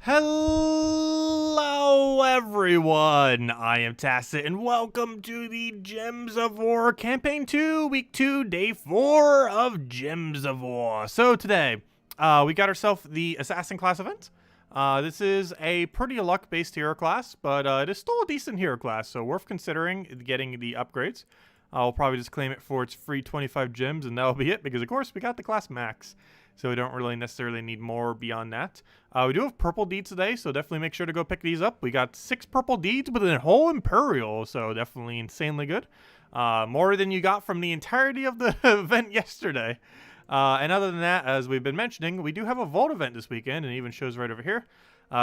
Hello everyone, I am Tacit and welcome to the Gems of War Campaign 2, Week 2, Day 4 of Gems of War. So today, we got ourselves the Assassin class event. This is a pretty luck-based hero class, but it is still a decent hero class, so worth considering getting the upgrades. I'll probably just claim it for its free 25 gems, and that'll be it, because of course we got the class max. So we don't really necessarily need more beyond that. We do have purple deeds today, so definitely make sure to go pick these up. We got 6 purple deeds with a whole Imperial, so definitely insanely good. More than you got from the entirety of the event yesterday. And other than that, as we've been mentioning, we do have a Vault event this weekend, and it even shows right over here.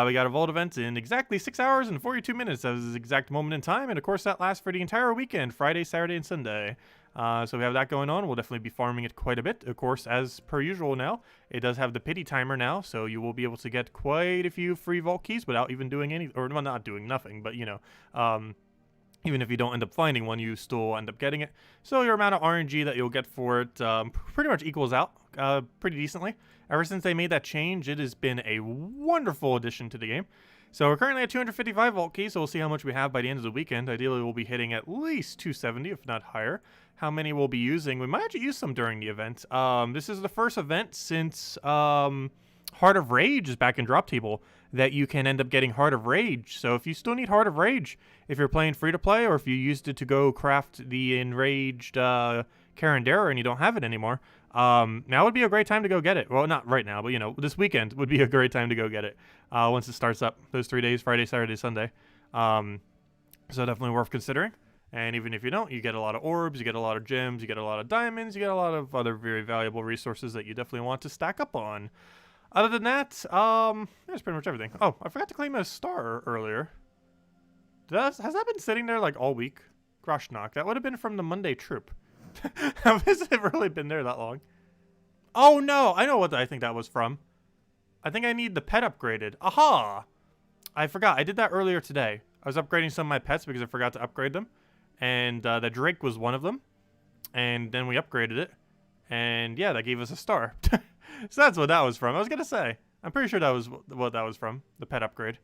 We got a Vault event in exactly 6 hours and 42 minutes. That was the exact moment in time, and of course that lasts for the entire weekend, Friday, Saturday, and Sunday. So we have that going on. We'll definitely be farming it quite a bit. Of course, as per usual now, it does have the pity timer now, so you will be able to get quite a few free vault keys without even doing any, or well, not doing nothing, but you know, even if you don't end up finding one, you still end up getting it. So your amount of RNG that you'll get for it pretty much equals out pretty decently. Ever since they made that change, it has been a wonderful addition to the game. So we're currently at 255 vault keys, so we'll see how much we have by the end of the weekend. Ideally, we'll be hitting at least 270, if not higher. How many we'll be using? We might actually use some during the event. This is the first event since Heart of Rage is back in Drop Table that you can end up getting Heart of Rage. So if you still need Heart of Rage, if you're playing free-to-play, or if you used it to go craft the Enraged Carandera and you don't have it anymore, now would be a great time to go get it. Well, not right now, but you know, this weekend would be a great time to go get it once it starts up. Those 3 days, Friday, Saturday, Sunday. So definitely worth considering. And even if you don't, you get a lot of orbs, you get a lot of gems, you get a lot of diamonds, you get a lot of other very valuable resources that you definitely want to stack up on. Other than that, that's pretty much everything. Oh, I forgot to claim a star earlier. Has that been sitting there like all week? Gosh, knock. That would have been from the Monday trip. Has it really been there that long? Oh no, I know what I think that was from. I think I need the pet upgraded. Aha! I forgot. I did that earlier today. I was upgrading some of my pets because I forgot to upgrade them. And the Drake was one of them. And then we upgraded it. And yeah, that gave us a star. So that's what that was from. I was going to say. I'm pretty sure that was what that was from. The pet upgrade.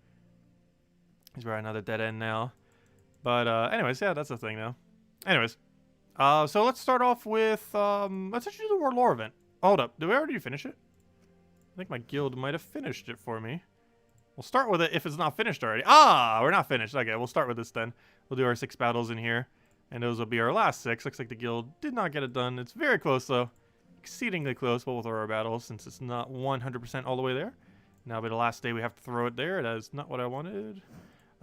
He's right another dead end now. But anyways, yeah, that's the thing now. Anyways. So let's start off with, let's actually do the World Lore event. Hold up. Did we already finish it? I think my guild might have finished it for me. We'll start with it if it's not finished already. Ah, we're not finished. Okay, we'll start with this then. We'll do our 6 battles in here. And those will be our last 6. Looks like the guild did not get it done. It's very close, though. Exceedingly close, but we'll throw our battles since it's not 100% all the way there. Now, by the last day, we have to throw it there. That is not what I wanted.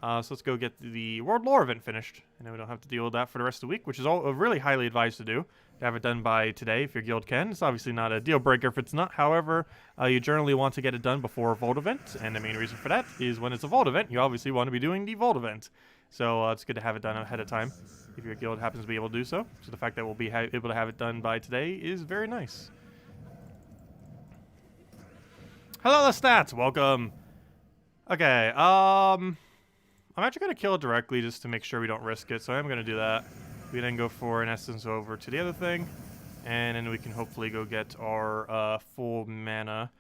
So let's go get the World Lore event finished. And then we don't have to deal with that for the rest of the week, which is all really highly advised to do. To have it done by today if your guild can. It's obviously not a deal breaker if it's not. However, you generally want to get it done before a Vault event. And the main reason for that is when it's a Vault event, you obviously want to be doing the Vault event. So it's good to have it done ahead of time if your guild happens to be able to do so. So the fact that we'll be able to have it done by today is very nice. Hello, the stats. Welcome. Okay, I'm actually going to kill it directly just to make sure we don't risk it. So I'm going to do that. We then go for an essence over to the other thing. And then we can hopefully go get our full mana.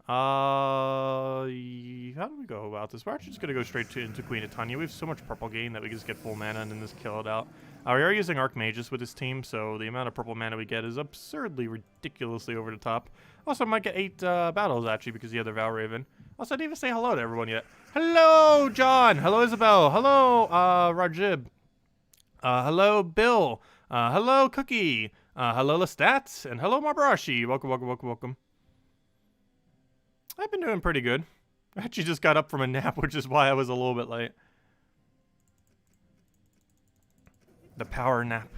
How do we go about this? We're actually just going to go straight into Queen of Tanya. We have so much purple gain that we can just get full mana and then just kill it out. We are using Archmages with this team, so the amount of purple mana we get is absurdly, ridiculously over the top. Also, I might get 8 battles, actually, because the other Valraven. Also, I didn't even say hello to everyone yet. Hello, John! Hello, Isabel! Hello, Rajib! Hello, Bill! Hello, Cookie! Hello, Lestat! And hello, Marbarashi! Welcome, welcome, welcome, welcome. I've been doing pretty good. I actually just got up from a nap, which is why I was a little bit late. The power nap.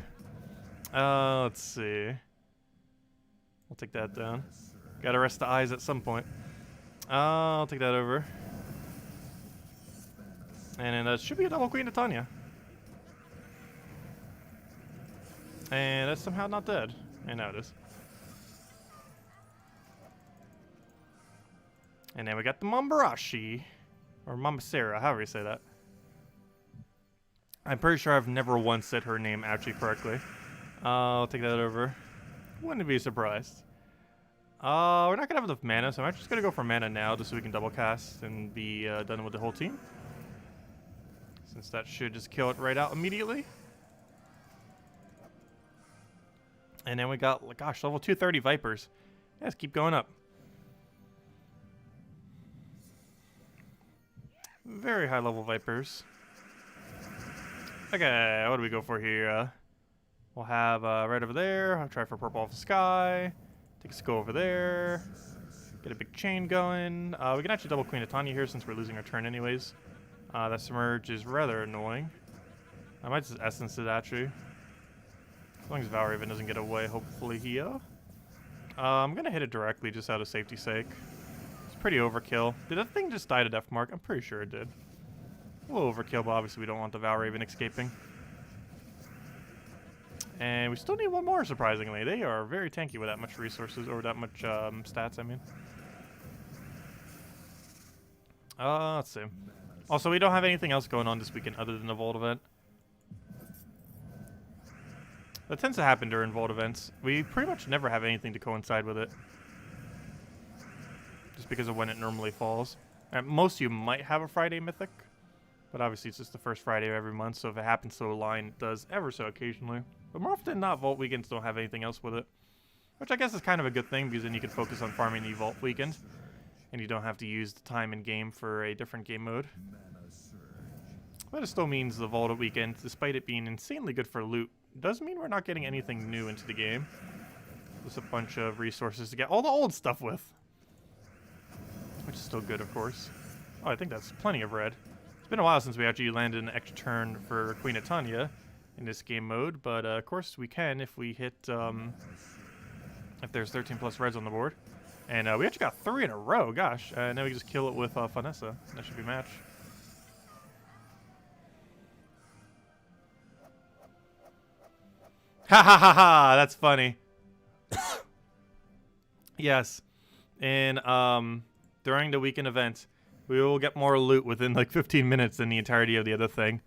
Let's see. I'll take that down. Gotta rest the eyes at some point. I'll take that over. And then that should be a double Queen of Tanya. And that's somehow not dead. And now it is. And then we got the Mambarashi. Or Mambasera, however you say that. I'm pretty sure I've never once said her name actually correctly. I'll take that over. Wouldn't be surprised. We're not gonna have enough mana, so I'm actually just gonna go for mana now, just so we can double cast and be done with the whole team. Since that should just kill it right out immediately. And then we got, gosh, level 230 Vipers. Yeah, let's keep going up. Very high level Vipers. Okay, what do we go for here? We'll have right over there. I'll try for purple off the sky. Take a skull over there. Get a big chain going. We can actually double Queen of Tanya here since we're losing our turn anyways. That Submerge is rather annoying. I might just essence it actually. As long as Valraven doesn't get away, hopefully here. I'm gonna hit it directly just out of safety's sake. It's pretty overkill. Did that thing just die to Death Mark? I'm pretty sure it did. A little overkill, but obviously we don't want the Valraven escaping. And we still need one more, surprisingly. They are very tanky with that much resources, or that much stats, I mean. Let's see. Also, we don't have anything else going on this weekend other than the Vault event. That tends to happen during Vault events. We pretty much never have anything to coincide with it. Just because of when it normally falls. Most of you might have a Friday Mythic. But obviously it's just the first Friday of every month, so if it happens to align, it does ever so occasionally. But more often than not, Vault weekends don't have anything else with it. Which I guess is kind of a good thing, because then you can focus on farming the Vault weekend. And you don't have to use the time in game for a different game mode. But it still means the Vault weekend, despite it being insanely good for loot, doesn't mean we're not getting anything new into the game. Just a bunch of resources to get all the old stuff with. Which is still good, of course. Oh, I think that's plenty of red. It's been a while since we actually landed an extra turn for Queen of Tanya in this game mode, but of course we can if we hit, if there's 13 plus reds on the board. And we actually got 3 in a row, gosh. Now we can just kill it with Vanessa. That should be match. Ha ha ha ha, that's funny. Yes. And during the weekend event, we will get more loot within like 15 minutes than the entirety of the other thing.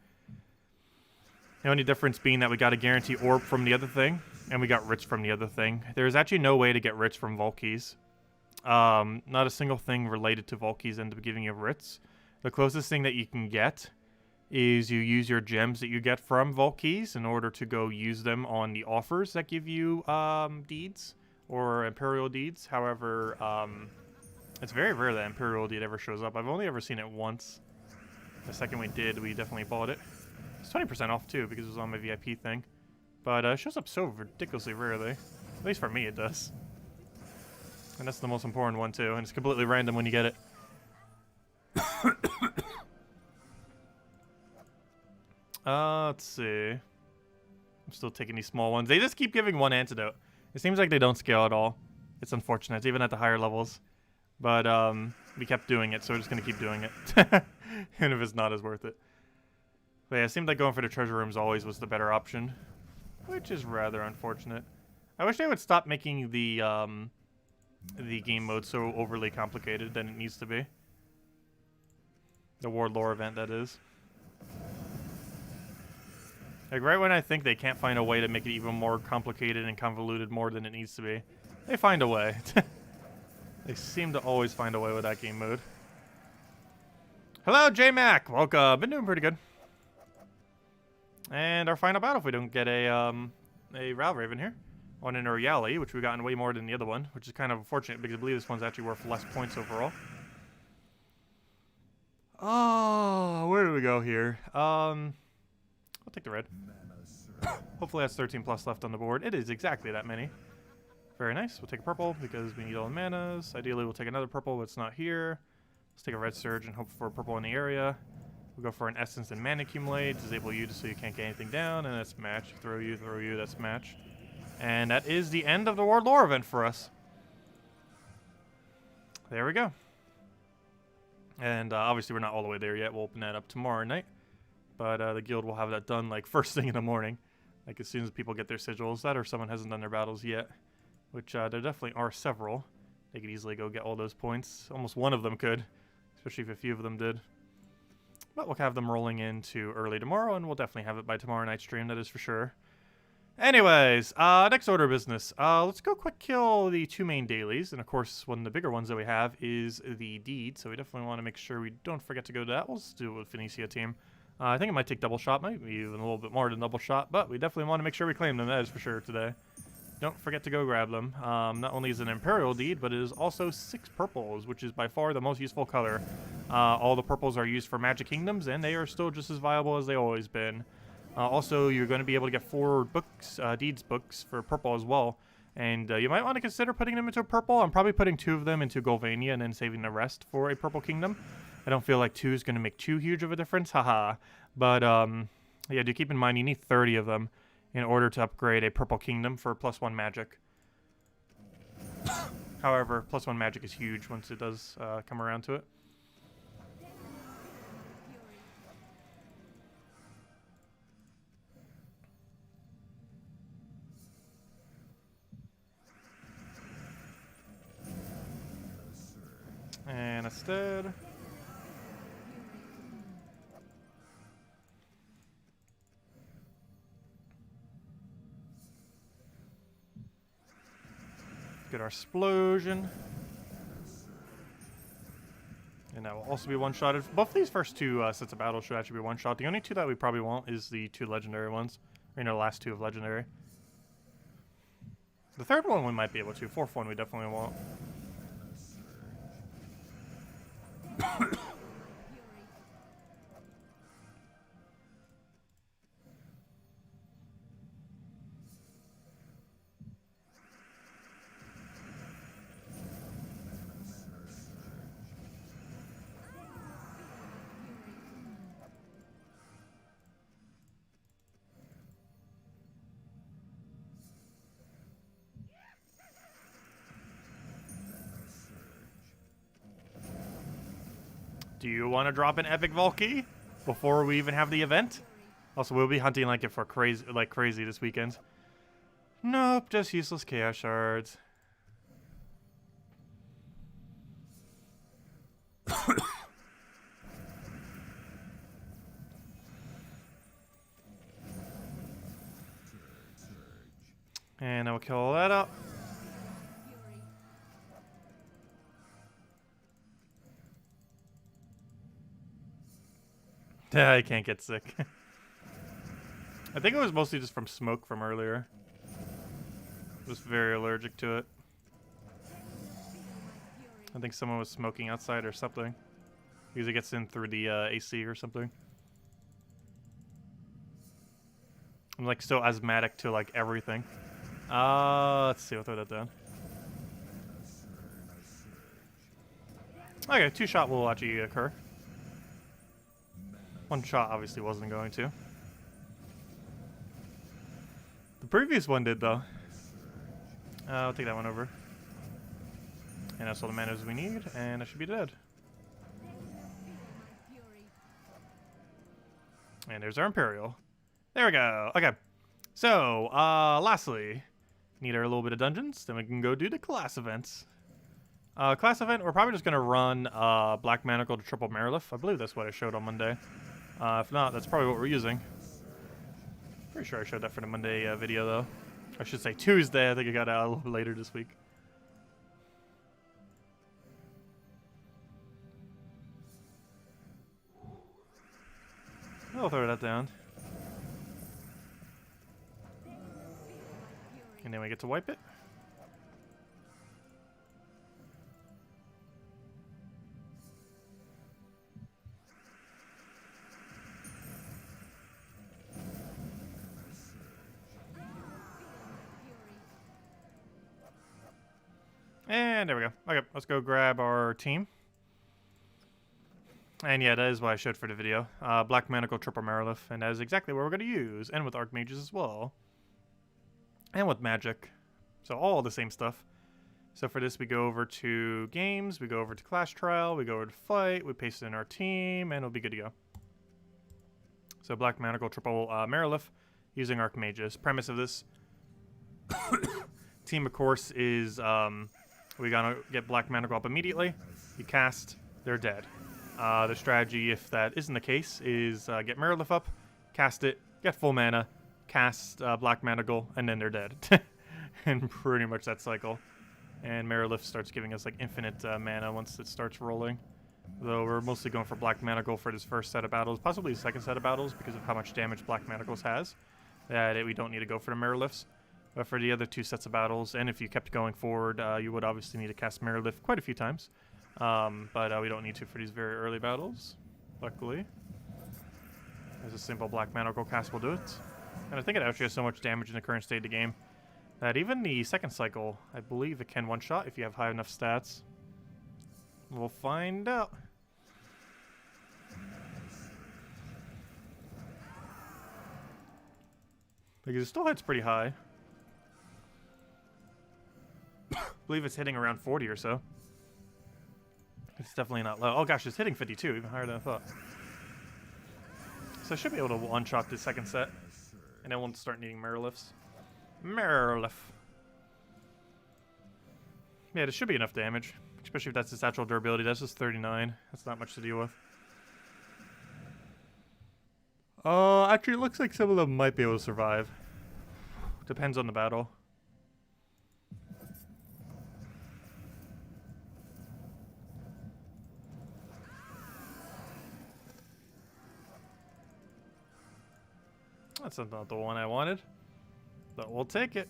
The only difference being that we got a guarantee orb from the other thing, and we got rich from the other thing. There's actually no way to get rich from Vault keys. Not a single thing related to Vault keys ended up giving you rich. The closest thing that you can get is you use your gems that you get from Vault keys in order to go use them on the offers that give you deeds or Imperial deeds. However, it's very rare that Imperial deed ever shows up. I've only ever seen it once. The second we did, we definitely bought it. It's 20% off too because it was on my VIP thing. But it shows up so ridiculously rarely. At least for me it does. And that's the most important one too. And it's completely random when you get it. Let's see. I'm still taking these small ones. They just keep giving one antidote. It seems like they don't scale at all. It's unfortunate, even at the higher levels. But we kept doing it, so we're just going to keep doing it. Even if it's not as worth it. But yeah, it seemed like going for the treasure rooms always was the better option. Which is rather unfortunate. I wish they would stop making the game mode so overly complicated than it needs to be. The Ward Lore event, that is. Like, right when I think they can't find a way to make it even more complicated and convoluted more than it needs to be, they find a way. They seem to always find a way with that game mode. Hello, J-Mac! Welcome. Been doing pretty good. And our final battle, if we don't get a Valraven here. On an Oriali, which we've gotten way more than the other one, which is kind of unfortunate because I believe this one's actually worth less points overall. Oh, where do we go here? I'll take the red. Hopefully that's 13 plus left on the board. It is exactly that many. Very nice. We'll take a purple because we need all the manas. Ideally, we'll take another purple, but it's not here. Let's take a red surge and hope for a purple in the area. We'll go for an essence and mana accumulate. Disable you just so you can't get anything down, and that's match. Throw you, that's match. And that is the end of the Ward Lore event for us. There we go. And obviously we're not all the way there yet. We'll open that up tomorrow night. But the guild will have that done like first thing in the morning. Like as soon as people get their sigils. That or someone hasn't done their battles yet. Which there definitely are several. They could easily go get all those points. Almost one of them could. Especially if a few of them did. But we'll have them rolling into early tomorrow. And we'll definitely have it by tomorrow night's stream. That is for sure. Anyways, next order of business. Let's go quick kill the 2 main dailies. And of course, one of the bigger ones that we have is the deed. So we definitely want to make sure we don't forget to go to that. We'll just do it with Phoenicia team. I think it might take double shot, maybe even a little bit more than double shot. But we definitely want to make sure we claim them, that is for sure today. Don't forget to go grab them. Not only is it an Imperial deed, but it is also 6 purples, which is by far the most useful color. All the purples are used for Magic Kingdoms, and they are still just as viable as they've always been. Also, you're going to be able to get 4 books, deeds books for purple as well. And you might want to consider putting them into purple. I'm probably putting 2 of them into Golvania and then saving the rest for a purple kingdom. I don't feel like 2 is going to make too huge of a difference, haha. But yeah, do keep in mind you need 30 of them in order to upgrade a purple kingdom for +1 magic. However, +1 magic is huge once it does come around to it. And instead, get our explosion. And that will also be one-shotted. Both of these first 2 sets of battle should actually be one-shot. The only 2 that we probably won't is the 2 legendary ones. Or, you know, the last 2 of legendary. The 3rd one we might be able to. 4th one we definitely won't. Do you want to drop an epic Valky before we even have the event? Also, we'll be hunting like it for crazy this weekend. Nope, just useless chaos shards. And I will kill all that up. Yeah, I can't get sick. I think it was mostly just from smoke from earlier. I was very allergic to it. I think someone was smoking outside or something. Because it gets in through the AC or something. I'm like so asthmatic to like everything. Let's see, we'll throw that down. Okay, 2-shot will actually occur. 1 shot obviously wasn't going to. The previous one did though. I'll take that one over. And that's all the manas we need, and I should be dead. And there's our Imperial. There we go. Okay. So, lastly, need our little bit of dungeons, then we can go do the class events. Class event, we're probably just going to run Black Manacle to Triple Marilith. I believe that's what I showed on Monday. If not, that's probably what we're using. Pretty sure I showed that for the Monday video, though. I should say Tuesday. I think it got out a little bit later this week. I'll throw that down. And then we get to wipe it. And there we go. Okay, let's go grab our team. And yeah, that is what I showed for the video. Black Manacle, Triple Marilith, and that is exactly what we're going to use. And with Archmages as well. And with Magic. So all the same stuff. So for this, we go over to Games, we go over to Clash Trial, we go over to Fight, we paste it in our team, and we'll be good to go. So Black Manacle, Triple Marilith, using Archmages. Premise of this team, of course, is we gotta get Black Manacle up immediately. You cast, they're dead. The strategy, if that isn't the case, is get Marilith up, cast it, get full mana, cast Black Manacle, and then they're dead. And pretty much that cycle. And Mirrorlift starts giving us like infinite mana once it starts rolling. Though we're mostly going for Black Manacle for this first set of battles, possibly the second set of battles because of how much damage Black Manacles has. That we don't need to go for the Mirrorlifts. But for the other 2 sets of battles, and if you kept going forward, you would obviously need to cast Mirrorlift quite a few times. But we don't need to for these very early battles, luckily. As a simple Black Manacle cast will do it. And I think it actually has so much damage in the current state of the game that even the second cycle, I believe it can one-shot if you have high enough stats. We'll find out. Because it still hits pretty high. I believe it's hitting around 40 or so. It's definitely not low. Oh gosh, it's hitting 52, even higher than I thought. So I should be able to one-shot this second set. And then we'll start needing Mirrorlifts. Mirrorlift. Yeah, this should be enough damage. Especially if that's its actual durability. That's just 39. That's not much to deal with. Actually, it looks like some of them might be able to survive. Depends on the battle. That's not the one I wanted. But we'll take it.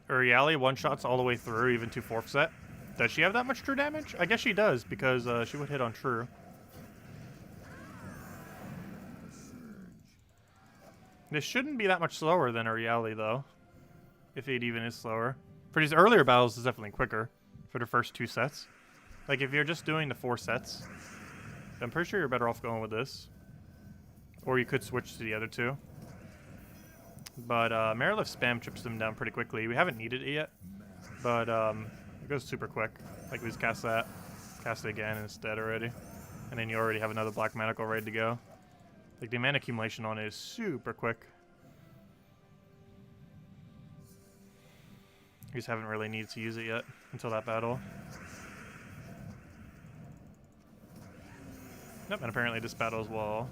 Uriali one-shots all the way through, even to 4th set. Does she have that much true damage? I guess she does, because she would hit on true. This shouldn't be that much slower than Uriali, though. If it even is slower. For these earlier battles, it's definitely quicker. For the first 2 sets. Like, if you're just doing the 4 sets, I'm pretty sure you're better off going with this. Or you could switch to the other 2. But Mirrorlift spam chips them down pretty quickly. We haven't needed it yet, but it goes super quick. Like, we just cast that, cast it again, and it's dead already. And then you already have another Black Manacle ready to go. Like, the mana accumulation on it is super quick. We just haven't really needed to use it yet until that battle. Yep, and apparently this battle as well.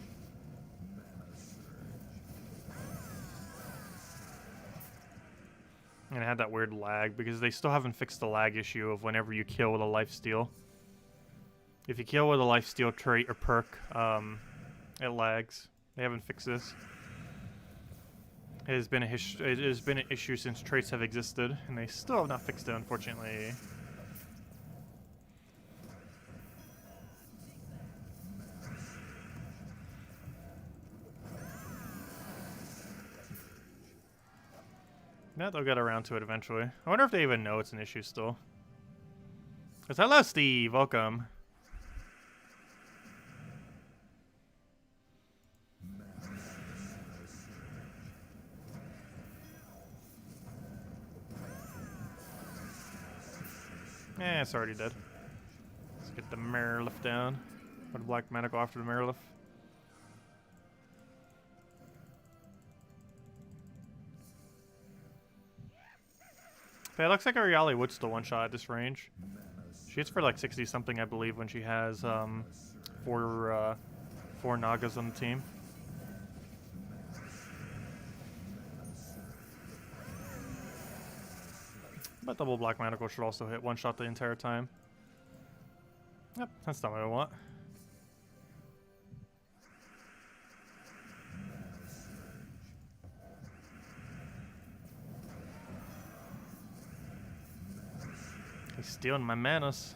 And it had that weird lag because they still haven't fixed the lag issue of whenever you kill with a lifesteal. If you kill with a lifesteal trait or perk, it lags. They haven't fixed this. It has been an issue since traits have existed, and they still have not fixed it, unfortunately. Yeah, they'll get around to it eventually. I wonder if they even know it's an issue still. Because hello, Steve. Welcome. Yeah, it's already dead. Let's get the Mirrorlift down. Put a Black Manacle after the Mirrorlift. Yeah, it looks like Uriali would still one-shot at this range. She hits for like 60-something, I believe, when she has four Nagas on the team. But double Black Manacle should also hit one-shot the entire time. Yep, that's not what I want. He's stealing my manas.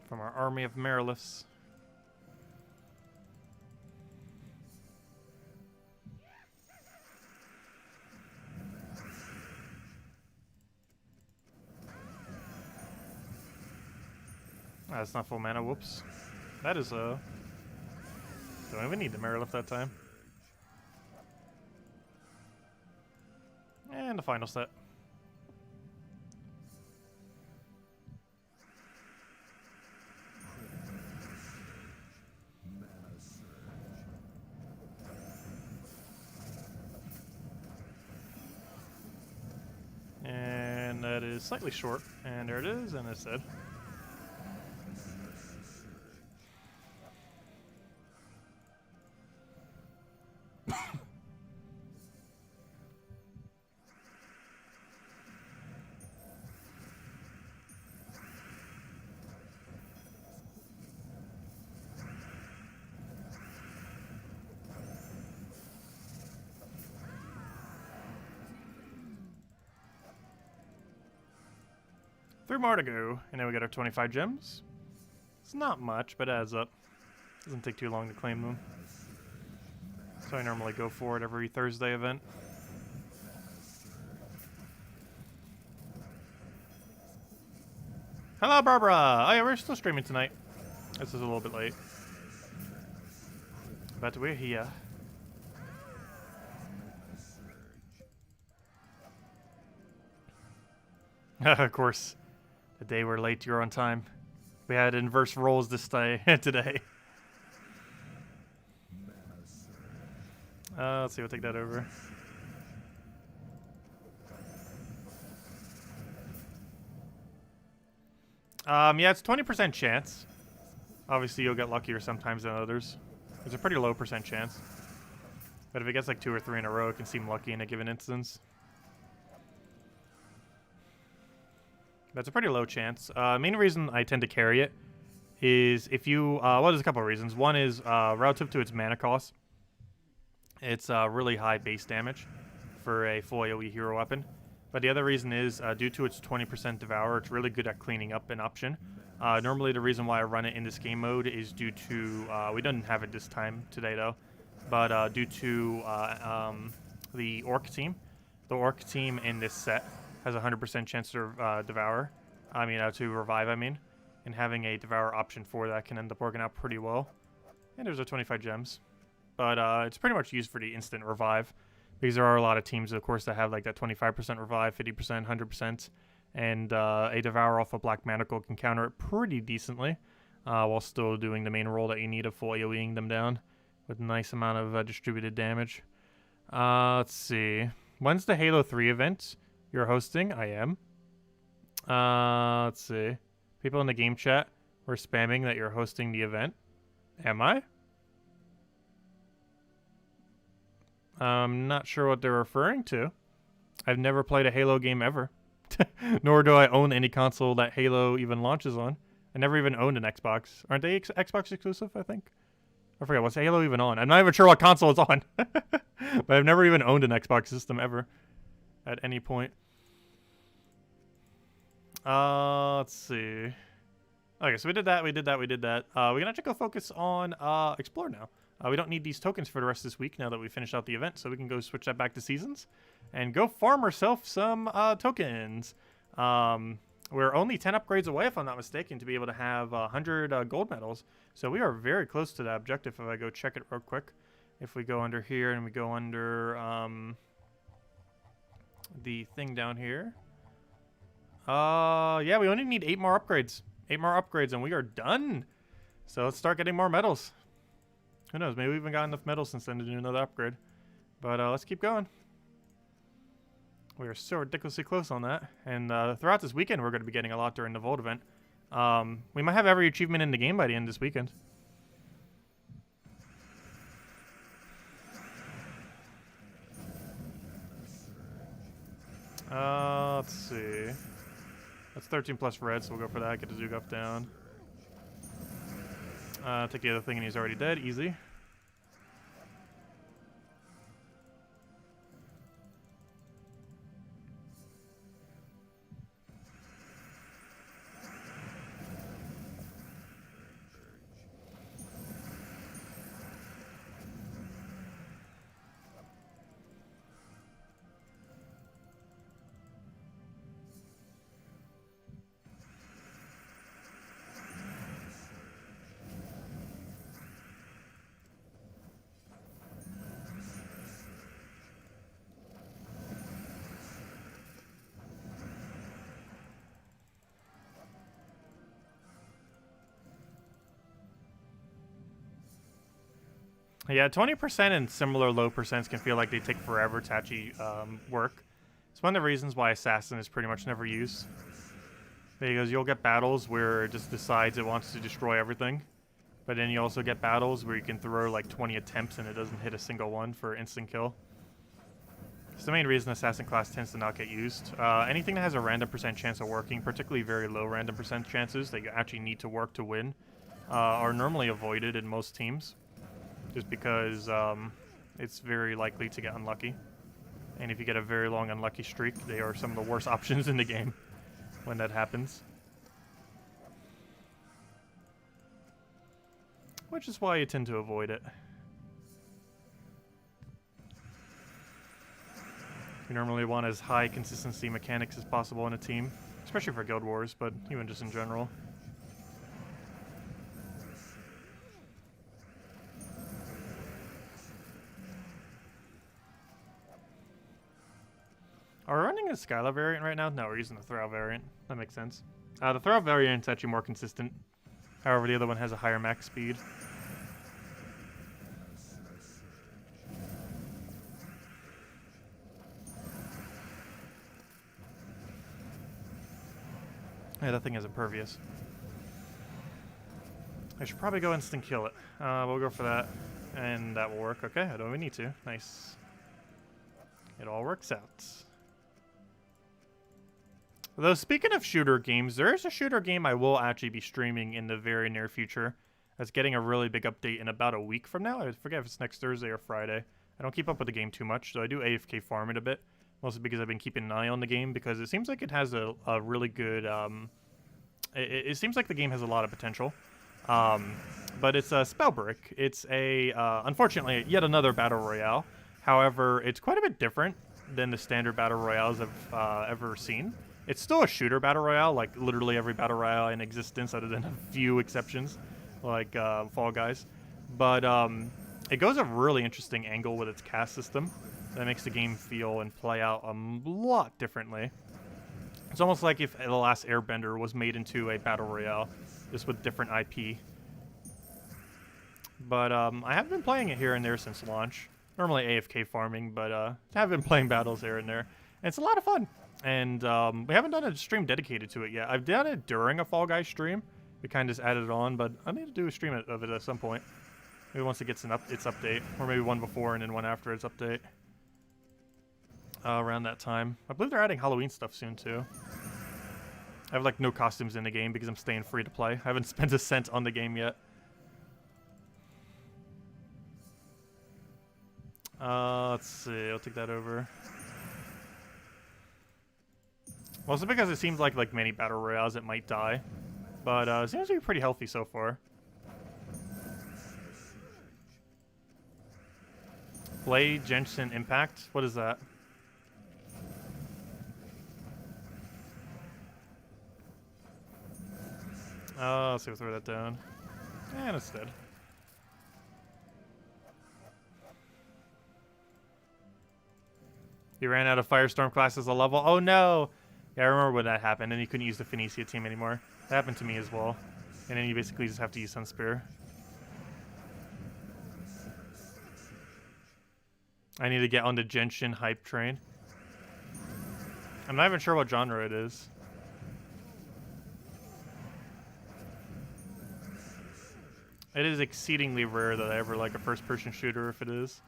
From our army of Mirrorlifts. That's not full mana, whoops. That is don't even need the Mirrorlift that time. And the final set. is slightly short. And there it is, and it's dead. Three more to go, and then we got our 25 gems. It's not much, but it adds up. Doesn't take too long to claim them. So I normally go for it every Thursday event. Hello, Barbara! Oh yeah, we're still streaming tonight. This is a little bit late. But we're here. Of course. The day we're late, you're on time. We had inverse roles this day today. Let's see, we'll take that over. Yeah, it's 20% chance. Obviously, you'll get luckier sometimes than others. There's a pretty low percent chance. But if it gets like 2 or 3 in a row, it can seem lucky in a given instance. That's a pretty low chance. Main reason I tend to carry it is if you... well, there's a couple of reasons. One is relative to its mana cost. It's really high base damage for a full AoE hero weapon. But the other reason is due to its 20% Devour, it's really good at cleaning up an option. Normally the reason why I run it in this game mode is due to... we didn't have it this time today though. But due to the Orc team. The Orc team in this set has a 100% chance to Devour. I mean, to revive, I mean. And having a Devour option for that can end up working out pretty well. And there's a 25 gems. But it's pretty much used for the instant revive. Because there are a lot of teams, of course, that have like that 25% revive, 50%, 100%. And a Devour off a Black Manacle can counter it pretty decently. While still doing the main role that you need of full AoEing them down. With a nice amount of distributed damage. Let's see. When's the Halo 3 event? You're hosting? I am. Let's see. People in the game chat were spamming that you're hosting the event. Am I? I'm not sure what they're referring to. I've never played a Halo game ever. Nor do I own any console that Halo even launches on. I never even owned an Xbox. Aren't they Xbox exclusive, I think? I forget, what's Halo even on? I'm not even sure what console it's on. But I've never even owned an Xbox system ever. At any point. Let's see. Okay, so we did that. We can actually go focus on Explore now. We don't need these tokens for the rest of this week now that we finished out the event, so we can go switch that back to seasons and go farm ourselves some tokens. We're only 10 upgrades away, if I'm not mistaken, to be able to have 100 gold medals. So we are very close to that objective if I go check it real quick. If we go under here and we go under the thing down here. Yeah, we only need 8 more upgrades. 8 more upgrades and we are done. So let's start getting more medals. Who knows? Maybe we even got enough medals since then to do another upgrade. But let's keep going. We are so ridiculously close on that. And throughout this weekend, we're going to be getting a lot during the Vault event. We might have every achievement in the game by the end of this weekend. Let's see. That's 13 plus red, so we'll go for that. Get the Zuguf down. Take the other thing, and he's already dead. Easy. Yeah, 20% and similar low percents can feel like they take forever to actually work. It's one of the reasons why Assassin is pretty much never used. Because you'll get battles where it just decides it wants to destroy everything. But then you also get battles where you can throw like 20 attempts and it doesn't hit a single one for instant kill. It's the main reason Assassin class tends to not get used. Anything that has a random % chance of working, particularly very low random % chances that you actually need to work to win, are normally avoided in most teams. Just because it's very likely to get unlucky. And if you get a very long unlucky streak, they are some of the worst options in the game when that happens. Which is why you tend to avoid it. You normally want as high consistency mechanics as possible in a team, especially for Guild Wars, but even just in general. Are we running a Skyla variant right now? No, we're using the Throw variant. That makes sense. The Throw variant's actually more consistent. However, the other one has a higher max speed. Yeah, that thing is impervious. I should probably go instant kill it. We'll go for that, and that will work. Okay, I don't even need to. Nice. It all works out. Though, speaking of shooter games, there is a shooter game I will actually be streaming in the very near future. That's getting a really big update in about a week from now. I forget if it's next Thursday or Friday. I don't keep up with the game too much, so I do AFK farm it a bit. Mostly because I've been keeping an eye on the game, because it seems like it has a really good... It seems like the game has a lot of potential. But it's a Spellbreak. It's a, unfortunately, yet another Battle Royale. However, it's quite a bit different than the standard Battle Royales I've ever seen. It's still a shooter Battle Royale, like literally every Battle Royale in existence, other than a few exceptions, like Fall Guys. But it goes a really interesting angle with its cast system that makes the game feel and play out a lot differently. It's almost like if The Last Airbender was made into a Battle Royale, just with different IP. But I have been playing it here and there since launch. Normally AFK farming, but I have been playing battles here and there. And it's a lot of fun. And we haven't done a stream dedicated to it yet. I've done it during a Fall Guys stream. We kind of just added it on, but I need to do a stream of it at some point. Maybe once it gets its update. Or maybe one before and then one after its update. Around that time. I believe they're adding Halloween stuff soon, too. I have, like, no costumes in the game because I'm staying free to play. I haven't spent a cent on the game yet. Let's see. I'll take that over. Mostly because it seems like many Battle Royales, it might die. But it seems to be pretty healthy so far. Blade, Jensen, Impact? What is that? Let's see, we'll throw that down. And it's dead. You ran out of Firestorm class as a level? Oh no! Yeah, I remember when that happened, and you couldn't use the Phoenicia team anymore. That happened to me as well. And then you basically just have to use Sunspear. I need to get on the Genshin hype train. I'm not even sure what genre it is. It is exceedingly rare that I ever like a first-person shooter, if it is.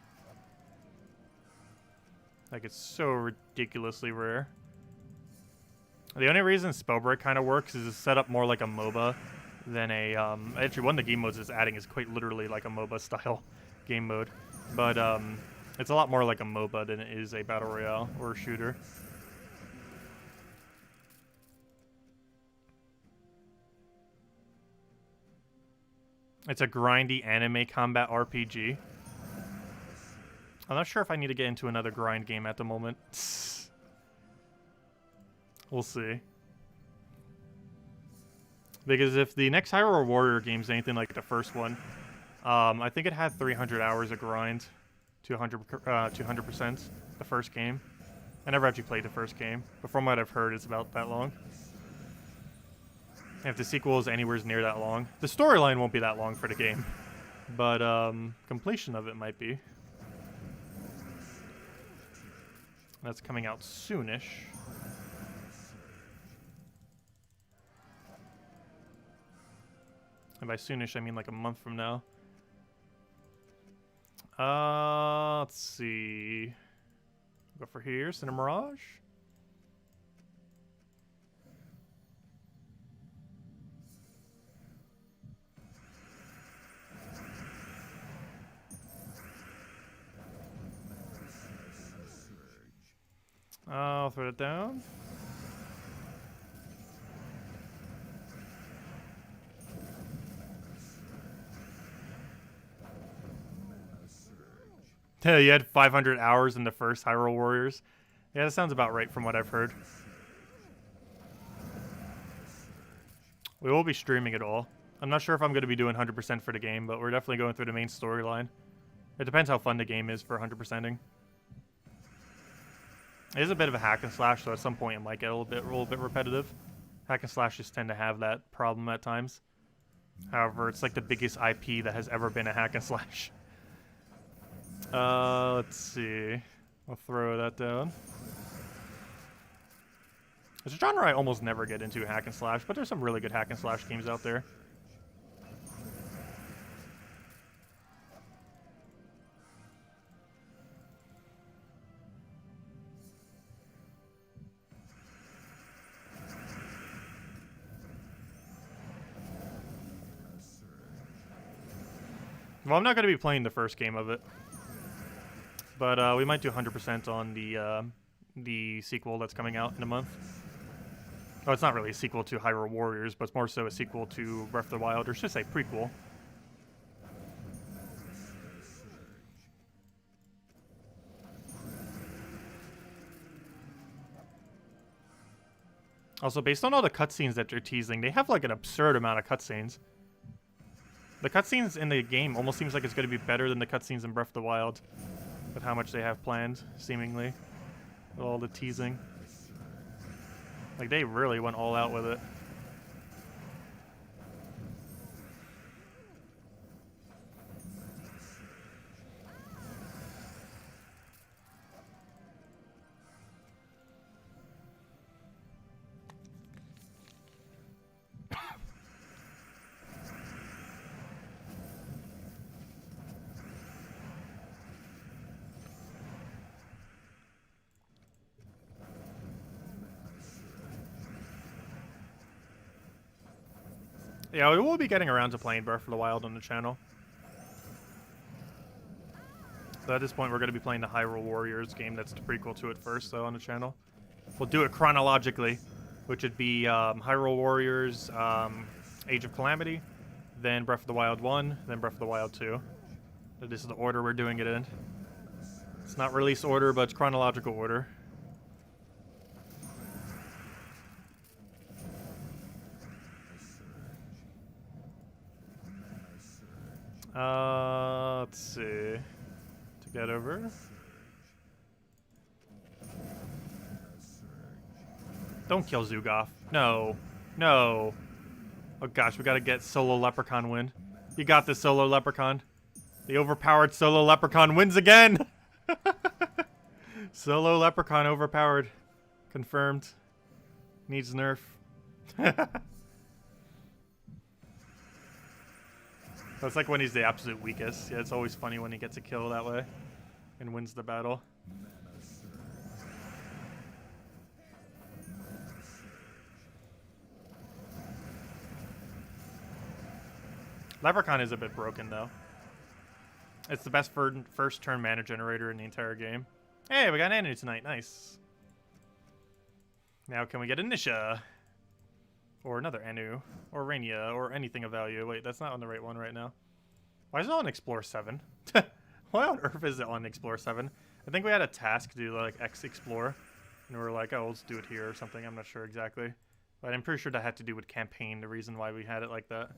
Like, it's so ridiculously rare. The only reason Spellbreak kind of works is it's set up more like a MOBA than a... actually, one of the game modes it's adding is quite literally like a MOBA-style game mode. But it's a lot more like a MOBA than it is a Battle Royale or a shooter. It's a grindy anime combat RPG. I'm not sure if I need to get into another grind game at the moment. We'll see. Because if the next Hyrule Warrior game is anything like the first one, I think it had 300 hours of grind to 100%, the first game. I never actually played the first game, but from what I've heard, it's about that long. And if the sequel is anywhere near that long, the storyline won't be that long for the game, but completion of it might be. That's coming out soonish. And by soonish, I mean like a month from now. Let's see. Go for here, Cinder Mirage. I'll throw it down. Yeah, you had 500 hours in the first Hyrule Warriors. Yeah, that sounds about right from what I've heard. We will be streaming it all. I'm not sure if I'm going to be doing 100% for the game, but we're definitely going through the main storyline. It depends how fun the game is for 100%ing. It is a bit of a hack and slash, so at some point it might get a little bit repetitive. Hack and slashes tend to have that problem at times. However, it's like the biggest IP that has ever been a hack and slash. Let's see. I'll throw that down. It's a genre I almost never get into, hack and slash, but there's some really good hack and slash games out there. Well, I'm not going to be playing the first game of it, but we might do 100% on the sequel that's coming out in a month. Oh, it's not really a sequel to Hyrule Warriors, but it's more so a sequel to Breath of the Wild, or should I say prequel. Also, based on all the cutscenes that they're teasing, they have like an absurd amount of cutscenes. The cutscenes in the game almost seems like it's going to be better than the cutscenes in Breath of the Wild, with how much they have planned, seemingly, with all the teasing. Like, they really went all out with it. Yeah, we will be getting around to playing Breath of the Wild on the channel. So at this point, we're going to be playing the Hyrule Warriors game that's the prequel to it first, though, on the channel. We'll do it chronologically, which would be Hyrule Warriors, Age of Calamity, then Breath of the Wild 1, then Breath of the Wild 2. So this is the order we're doing it in. It's not release order, but it's chronological order. Let's see. To get over. Don't kill Zugoff. No. No. Oh gosh, we gotta get Solo Leprechaun win. You got this, Solo Leprechaun. The overpowered Solo Leprechaun wins again! Solo Leprechaun overpowered. Confirmed. Needs nerf. That's like when he's the absolute weakest. Yeah, it's always funny when he gets a kill that way and wins the battle. Leprechaun is a bit broken, though. It's the best first turn mana generator in the entire game. Hey, we got an Anu tonight. Nice. Now can we get a Nisha? Or another Anu, or Rainia, or anything of value. Wait, that's not on the right one right now. Why is it on Explore 7? Why on earth is it on Explore 7? I think we had a task to do, like, X Explore. And we were like, oh, let's do it here or something. I'm not sure exactly. But I'm pretty sure that had to do with campaign, the reason why we had it like that.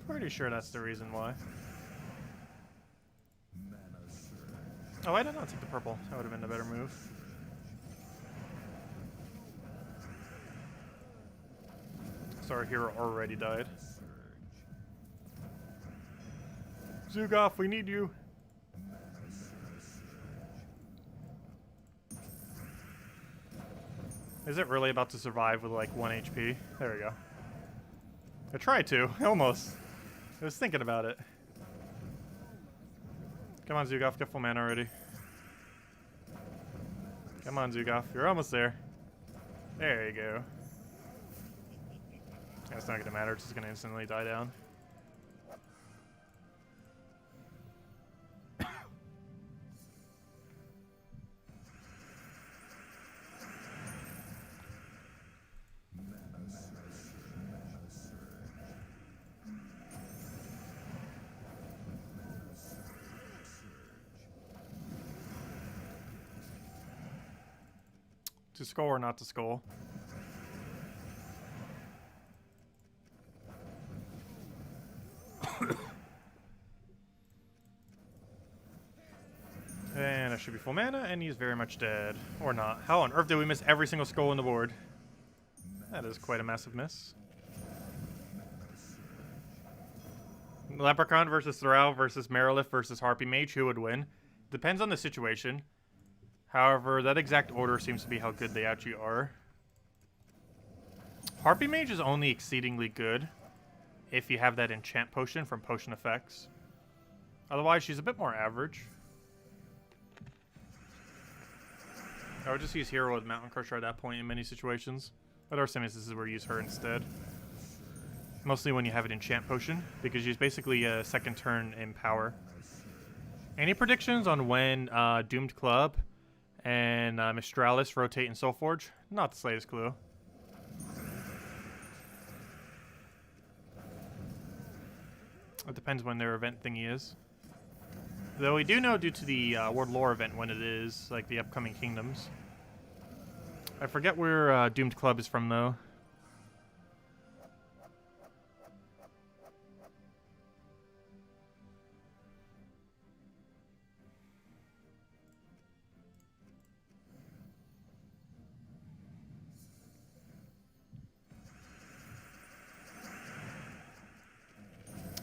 Pretty sure that's the reason why. Oh, I did not take the purple. That would have been a better move. So our hero already died. Zugoff, we need you. Is it really about to survive with like 1 HP? There we go. I tried to, almost. I was thinking about it. Come on, Zugoff, get full mana already. Come on, Zugoff, you're almost there. There you go. That's not gonna matter, it's just gonna instantly die down. To skull or not to skull? And I should be full mana, and he's very much dead. Or not. How on earth did we miss every single skull on the board? That is quite a massive miss. Leprechaun versus Thrall versus Merilith versus Harpy Mage. Who would win? Depends on the situation. However, that exact order seems to be how good they actually are. Harpy Mage is only exceedingly good if you have that enchant potion from Potion Effects. Otherwise, she's a bit more average. I would just use Hero with Mountain Crusher at that point in many situations. But there are some instances where you use her instead. Mostly when you have an enchant potion, because she's basically a second turn in power. Any predictions on when Doomed Club and Mistralis rotate in Soulforge? Not the slightest clue. It depends when their event thingy is. Though we do know due to the World Lore event when it is, like the upcoming kingdoms. I forget where Doomed Club is from though.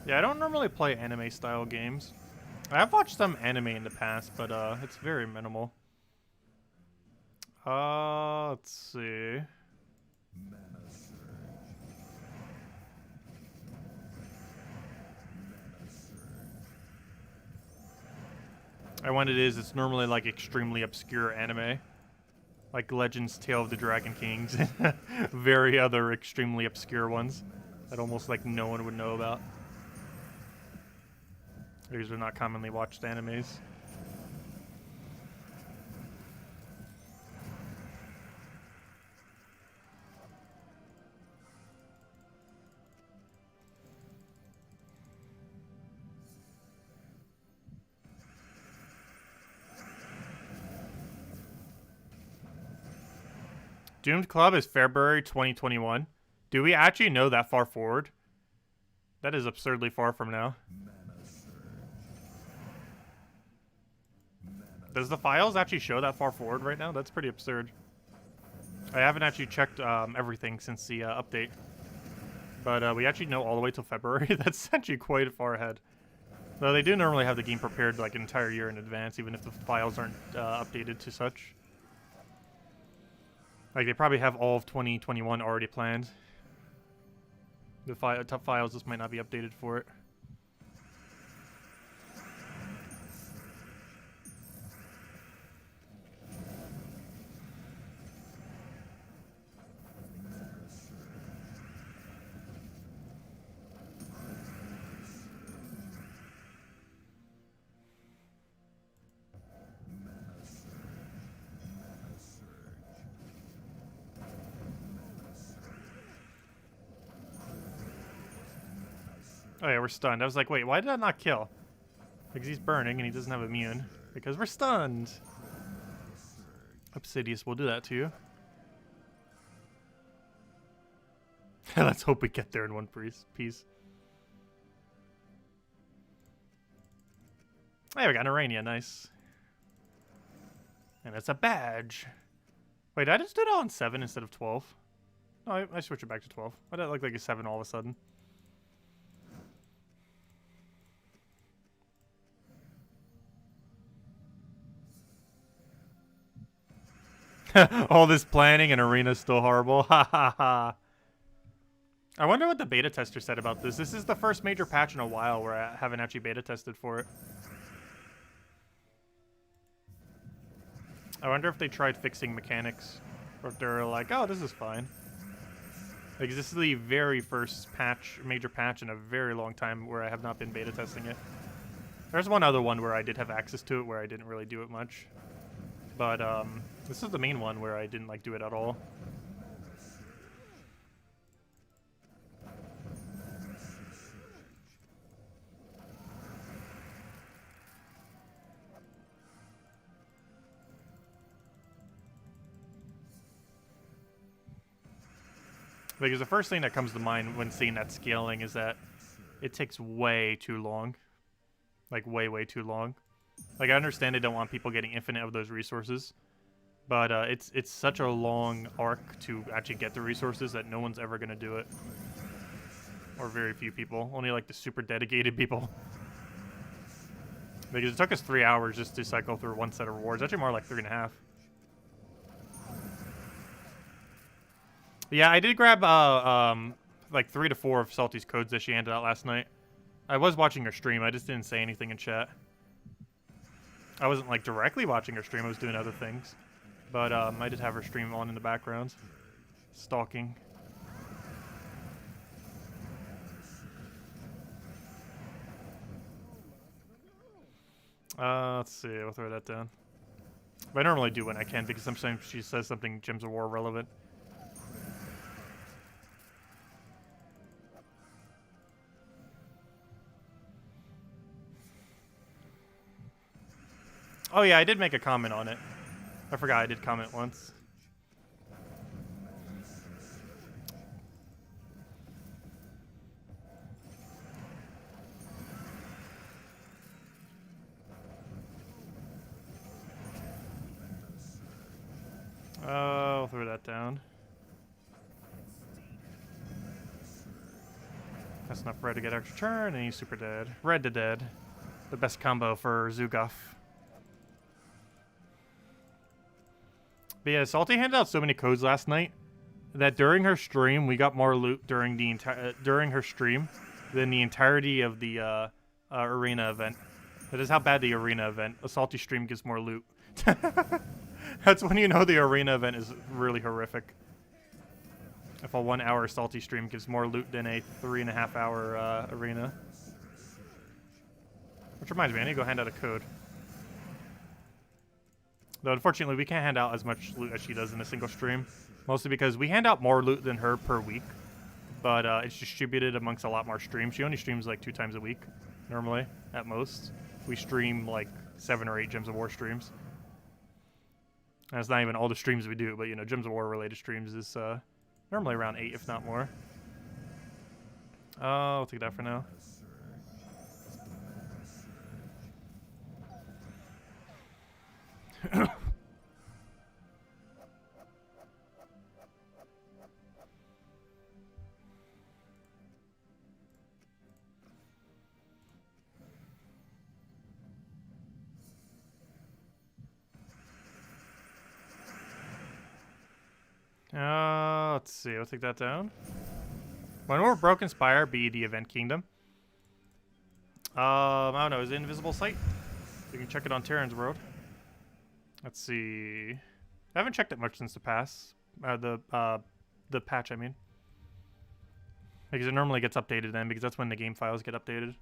Yeah, I don't normally play anime-style games. I have watched some anime in the past, but it's very minimal. Let's see. And when it is, it's normally like extremely obscure anime. Like Legends Tale of the Dragon Kings. Very other extremely obscure ones that almost like no one would know about. These are not commonly watched animes. Doomed Club is February 2021. Do we actually know that far forward? That is absurdly far from now. Does the files actually show that far forward right now? That's pretty absurd. I haven't actually checked everything since the update. But we actually know all the way till February. That's actually quite far ahead. Though they do normally have the game prepared like an entire year in advance, even if the files aren't updated to such. Like, they probably have all of 2021 already planned. The top files just might not be updated for it. Oh yeah, we're stunned. I was like, wait, why did that not kill? Because he's burning and he doesn't have immune. Because we're stunned. Obsidious will do that to you. Let's hope we get there in one piece. Hey, we got an Arania, nice. And it's a badge. Wait, I just did it on 7 instead of 12. No, I switched it back to 12. Why did it look like a 7 all of a sudden? All this planning and arena's still horrible. Ha ha ha. I wonder what the beta tester said about this. This is the first major patch in a while where I haven't actually beta tested for it. I wonder if they tried fixing mechanics. Or if they're like, oh, this is fine. Like, this is the very first patch, major patch in a very long time where I have not been beta testing it. There's one other one where I did have access to it where I didn't really do it much. But, this is the main one where I didn't, like, do it at all. Because the first thing that comes to mind when seeing that scaling is that it takes way too long. Like, way, way too long. Like, I understand they don't want people getting infinite of those resources. But it's such a long arc to actually get the resources that no one's ever going to do it. Or very few people. Only, like, the super dedicated people. Because it took us 3 hours just to cycle through one set of rewards. Actually, more like 3.5. Yeah, I did grab, like 3 to 4 of Salty's codes that she handed out last night. I was watching her stream, I just didn't say anything in chat. I wasn't, like, directly watching her stream, I was doing other things. But, I did have her stream on in the background. Stalking. Let's see, we'll throw that down. But I normally do when I can, because sometimes she says something Gems of War relevant. Oh yeah, I did make a comment on it. I forgot I did comment once. I'll throw that down. That's enough red to get extra turn, and he's super dead. Red to dead. The best combo for Zugoff. But yeah, Salty handed out so many codes last night that during her stream we got more loot during the during her stream than the entirety of the arena event. That is how bad the arena event. A Salty stream gives more loot. That's when you know the arena event is really horrific. If a 1 hour Salty stream gives more loot than a 3.5 hour arena. Which reminds me, I need to go hand out a code. Though, unfortunately, we can't hand out as much loot as she does in a single stream. Mostly because we hand out more loot than her per week. But it's distributed amongst a lot more streams. She only streams like 2 times a week, normally, at most. We stream like 7 or 8 Gems of War streams. And it's not even all the streams we do, but, you know, Gems of War related streams is normally around 8, if not more. I'll take that for now. Let's see. I'll take that down. When will Broken Spire be the event kingdom? I don't know. Is it Invisible Sight? You can check it on Terran's World. Let's see. I haven't checked it much since the pass. The patch, I mean. Because it normally gets updated then, because that's when the game files get updated.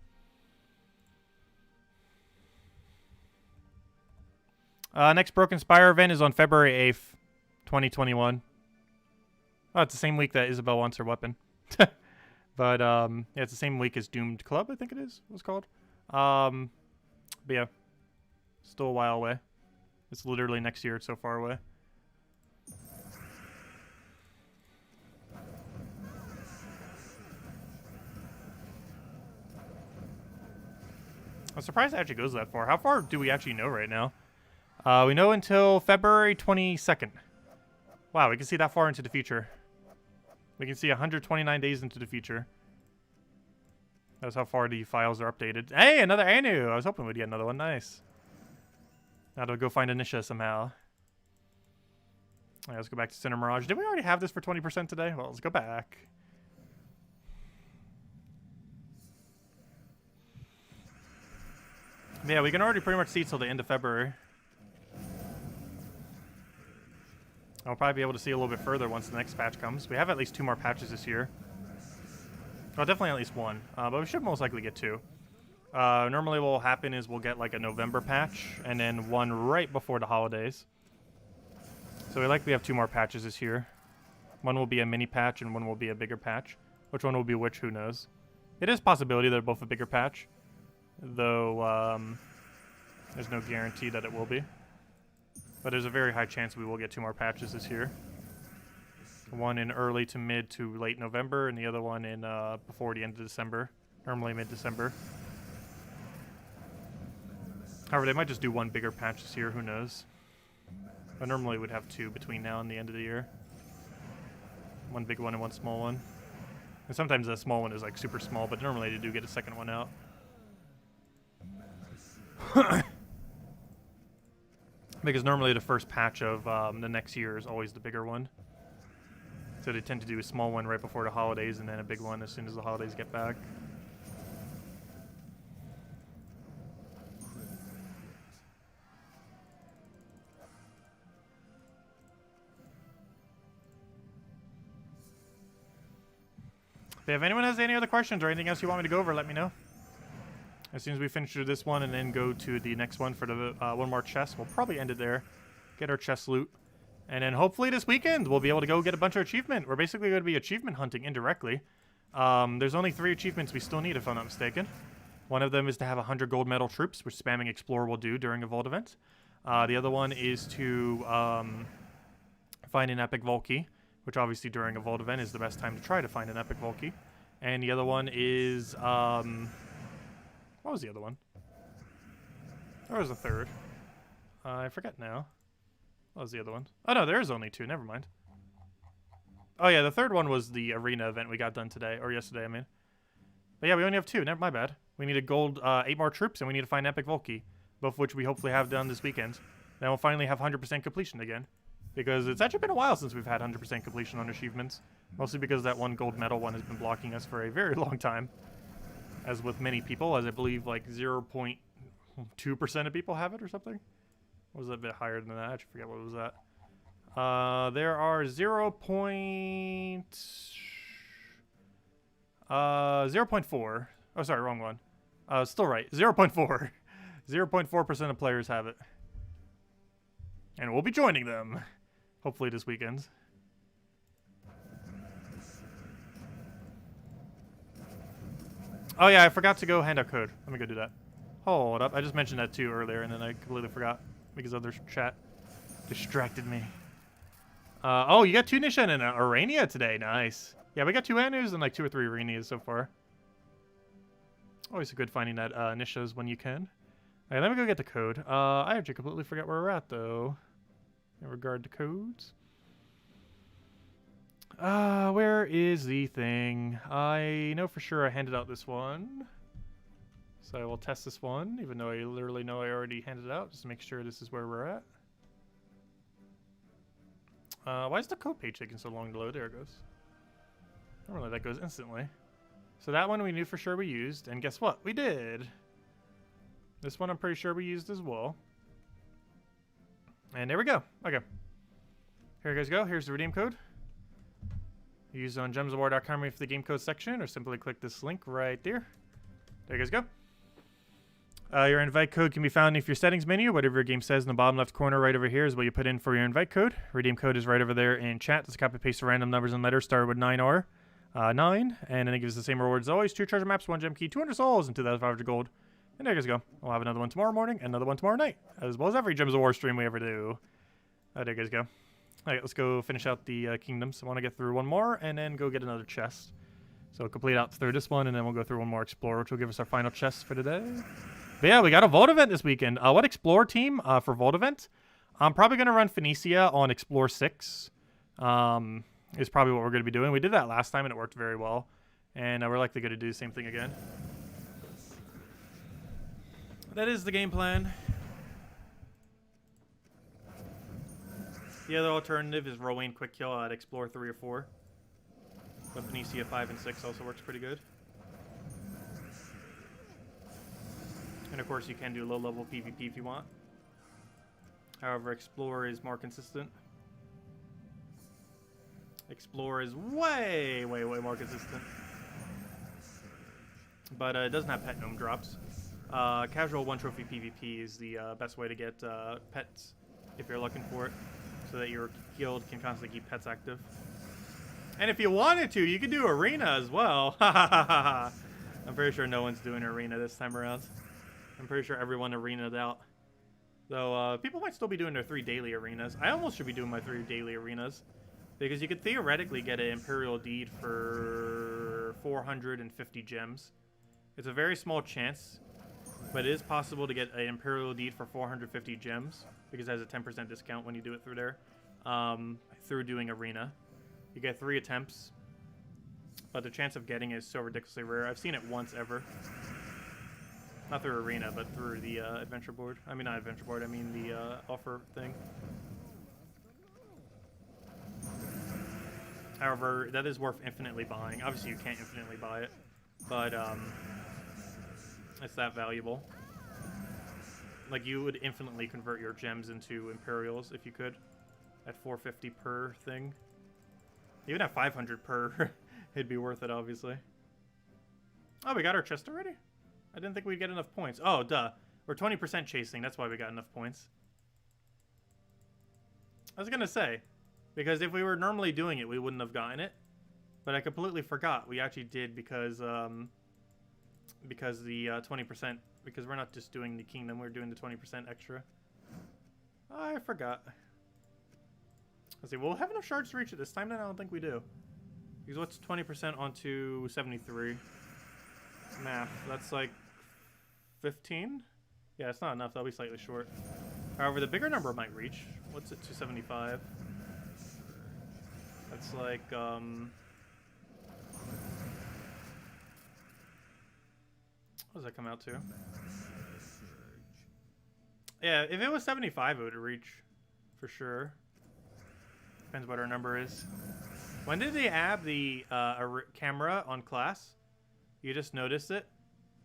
Next Broken Spire event is on February 8th, 2021. Oh, it's the same week that Isabel wants her weapon. But, yeah, it's the same week as Doomed Club, I think it is, what's called. But yeah, still a while away. It's literally next year, it's so far away. I'm surprised it actually goes that far. How far do we actually know right now? We know until February 22nd. Wow, we can see that far into the future. We can see 129 days into the future. That's how far the files are updated. Hey, another Anu! I was hoping we'd get another one. Nice. Now to go find Anisha somehow. Right, let's go back to Center Mirage. Did we already have this for 20% today? Well, let's go back. Yeah, we can already pretty much see till the end of February. I'll probably be able to see a little bit further once the next patch comes. We have at least 2 more patches this year. Well, definitely at least 1, but we should most likely get 2. Normally what will happen is we'll get like a November patch and then 1 right before the holidays. So we likely have 2 more patches this year. 1 will be a mini patch and 1 will be a bigger patch. Which one will be which, who knows. It is a possibility they're both a bigger patch, though there's no guarantee that it will be. But there's a very high chance we will get 2 more patches this year. 1 in early to mid to late November, and the other one in before the end of December. Normally mid-December. However, they might just do 1 bigger patch this year, who knows. But normally we'd have 2 between now and the end of the year. 1 big one and 1 small one. And sometimes the small one is like super small, but normally they do get a second one out. Because normally the first patch of the next year is always the bigger one. So they tend to do a small one right before the holidays and then a big one as soon as the holidays get back. But if anyone has any other questions or anything else you want me to go over, let me know. As soon as we finish this one and then go to the next one for the 1 more chest, we'll probably end it there. Get our chest loot. And then hopefully this weekend we'll be able to go get a bunch of achievement. We're basically going to be achievement hunting indirectly. There's only 3 achievements we still need if I'm not mistaken. One of them is to have 100 gold medal troops, which spamming Explorer will do during a Vault event. The other one is to find an epic Vault key, which obviously during a Vault event is the best time to try to find an epic Vault key. And the other one is... what was the other one? There was a third. I forget now. What was the other one? Oh no, there is only 2. Never mind. Oh yeah, the third one was the arena event we got done today. Or yesterday, I mean. But yeah, we only have 2. Never, my bad. We need a gold 8 more troops, and we need to find epic Vault key. Both of which we hopefully have done this weekend. Then we'll finally have 100% completion again. Because it's actually been a while since we've had 100% completion on achievements. Mostly because that 1 gold medal one has been blocking us for a very long time. As with many people, as I believe like 0.2% of people have it or something. What was that, a bit higher than that? I forget what was that. There are 0.4. Oh, sorry, wrong one. Still right. 0.4. 0.4% of players have it. And we'll be joining them. Hopefully this weekend. Oh yeah, I forgot to go hand out code. Let me go do that. Hold up. I just mentioned that too earlier and then I completely forgot. Because other chat distracted me. Oh, you got 2 Nisha and an Arania today. Nice. Yeah, we got 2 Anus and like 2 or 3 Aranias so far. Always good finding that Nishas when you can. Alright, let me go get the code. I actually completely forgot where we're at though. In regard to codes. Where is the thing? I know for sure I handed out this one. So I will test this one, even though I literally know I already handed it out, just to make sure this is where we're at. Why is the code page taking so long to load? There it goes. Normally that goes instantly. So that one we knew for sure we used, and guess what? We did! This one I'm pretty sure we used as well. And there we go. Okay. Here you guys go. Here's the redeem code. Use on gemsofwar.com for the game code section, or simply click this link right there. There you guys go. Your invite code can be found in your settings menu. Whatever your game says in the bottom left corner right over here is what you put in for your invite code. Redeem code is right over there in chat. Just copy paste the random numbers and letters started with 9R. 9, and then it gives the same rewards as always. 2 treasure maps, 1 gem key, 200 souls, and 2,500 gold. And there you guys go. We'll have another one tomorrow morning, and another one tomorrow night, as well as every Gems of War stream we ever do. There you guys go. Alright, let's go finish out the kingdoms. I want to get through one more, and then go get another chest. So complete out through this one, and then we'll go through one more Explorer, which will give us our final chest for today. But yeah, we got a Vault event this weekend. What Explorer team for Vault event? I'm probably going to run Phoenicia on Explorer 6. Is probably what we're going to be doing. We did that last time, and it worked very well. And we're likely going to do the same thing again. That is the game plan. The other alternative is Rowan Quick Kill at Explore 3 or 4. But Benicia 5 and 6 also works pretty good. And of course you can do low level PvP if you want. However, Explore is more consistent. Explore is way more consistent. But it doesn't have pet gnome drops. Casual 1 trophy PvP is the best way to get pets if you're looking for it, so that your guild can constantly keep pets active. And if you wanted to, you could do arena as well. I'm pretty sure no one's doing arena this time around. I'm pretty sure everyone arena'd out. Though people might still be doing their 3 daily arenas. I almost should be doing my 3 daily arenas, because you could theoretically get an Imperial Deed for 450 gems. It's a very small chance, but it is possible to get an Imperial Deed for 450 gems, because it has a 10% discount when you do it through there, through doing arena. You get 3 attempts, but the chance of getting it is so ridiculously rare. I've seen it once ever. Not through arena, but through the adventure board. I mean, not adventure board, I mean the offer thing. However, that is worth infinitely buying. Obviously, you can't infinitely buy it, but it's that valuable. Like, you would infinitely convert your gems into Imperials if you could, at 450 per thing. Even at 500 per, it'd be worth it, obviously. Oh, we got our chest already? I didn't think we'd get enough points. Oh, duh. We're 20% chasing, that's why we got enough points. I was gonna say, because if we were normally doing it, we wouldn't have gotten it. But I completely forgot. We actually did because the 20%, because we're not just doing the kingdom, we're doing the 20% extra. I forgot. Let's see, we'll have enough shards to reach it this time, then I don't think we do. Because what's 20% onto 73? Math, that's like 15? Yeah, it's not enough, that'll be slightly short. However, the bigger number might reach. What's it, 275? That's like, what does that come out to? Yeah, if it was 75, it would reach, for sure. Depends what our number is. When did they add the camera on class? You just noticed it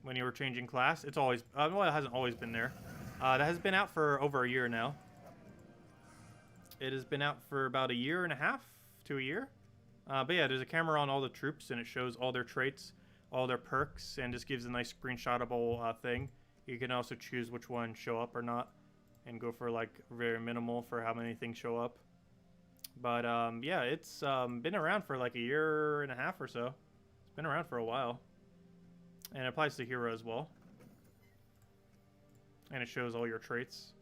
when you were changing class? It's always, well, it hasn't always been there. That has been out for over a year now. It has been out for about a year and a half to a year. But yeah, there's a camera on all the troops, and it shows all their traits, all their perks, and just gives a nice screenshotable thing. You can also choose which ones show up or not, and go for like very minimal for how many things show up. But yeah, it's been around for like a year and a half or so. It's been around for a while. And it applies to hero as well. And it shows all your traits.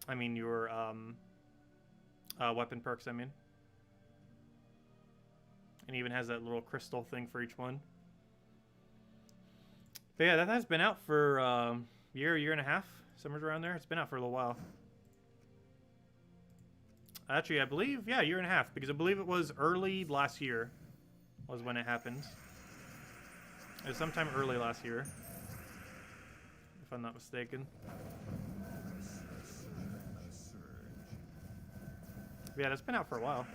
I mean your weapon perks, I mean. And even has that little crystal thing for each one. But yeah, that has been out for a year and a half. Somewhere around there. It's been out for a little while. Actually, I believe, yeah, a year and a half. Because I believe it was early last year was when it happened. It was sometime early last year, if I'm not mistaken. But yeah, that's been out for a while.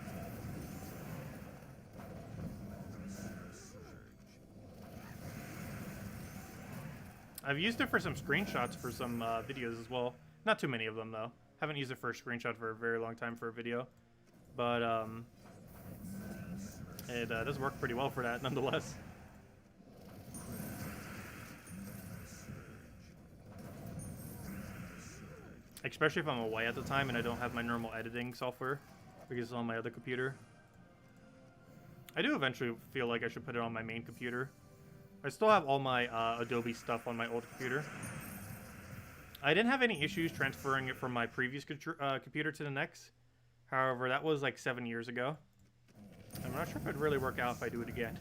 I've used it for some screenshots for some videos as well. Not too many of them, though. Haven't used it for a screenshot for a very long time for a video. But it does work pretty well for that, nonetheless. Especially if I'm away at the time and I don't have my normal editing software, because it's on my other computer. I do eventually feel like I should put it on my main computer. I still have all my Adobe stuff on my old computer. I didn't have any issues transferring it from my previous computer to the next. However, that was like 7 years ago. I'm not sure if it'd really work out if I do it again.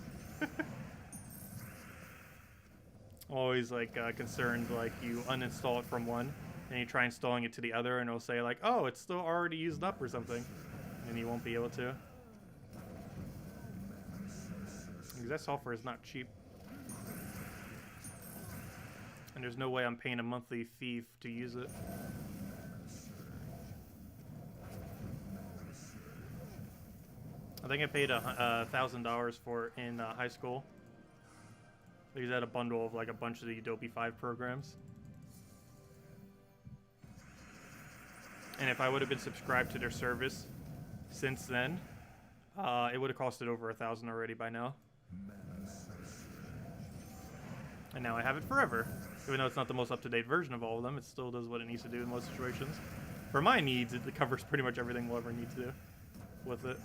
Always like concerned, like you uninstall it from one and you try installing it to the other and it'll say like, oh, it's still already used up or something. And you won't be able to. Because that software is not cheap. And there's no way I'm paying a monthly fee to use it. I think I paid $1,000 for it in high school. Because I had a bundle of like a bunch of the Adobe 5 programs. And if I would have been subscribed to their service since then, it would have costed over $1,000 already by now. And now I have it forever. Even though it's not the most up-to-date version of all of them, it still does what it needs to do in most situations. For my needs, it covers pretty much everything we'll ever need to do with it.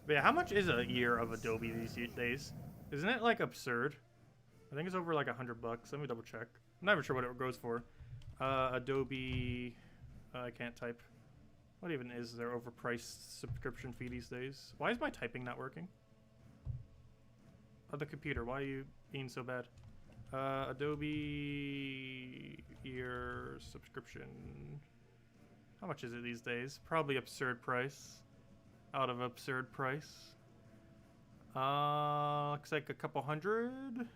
But yeah, how much is a year of Adobe these days? Isn't it like absurd? I think it's over like $100 bucks. Let me double check. I'm not even sure what it goes for. Adobe, I can't type. What even is their overpriced subscription fee these days? Why is my typing not working? Oh, the computer, why are you being so bad? Adobe year subscription. How much is it these days? Probably absurd price. Out of absurd price. Looks like a couple hundred.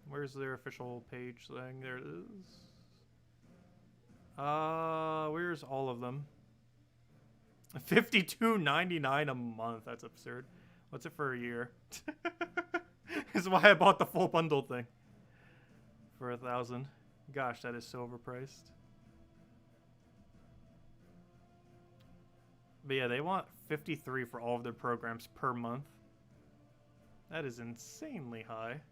Where's their official page thing? There it is. Where's all of them? $52.99 a month. That's absurd. What's it for a year? This is why I bought the full bundle thing for $1,000. Gosh, that is so overpriced. But yeah, they want $53 for all of their programs per month. That is insanely high.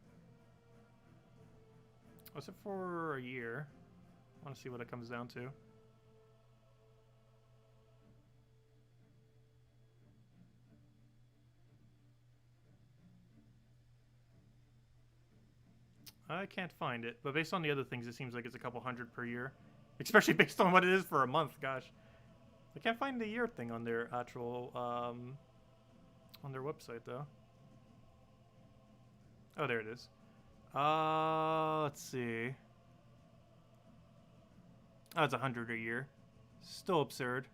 What's it for a year? I want to see what it comes down to. I can't find it, but based on the other things, it seems like it's a couple hundred per year. Especially based on what it is for a month, gosh. I can't find the year thing on their actual, on their website, though. Oh, there it is. Let's see. Oh, it's 100 a year. Still absurd.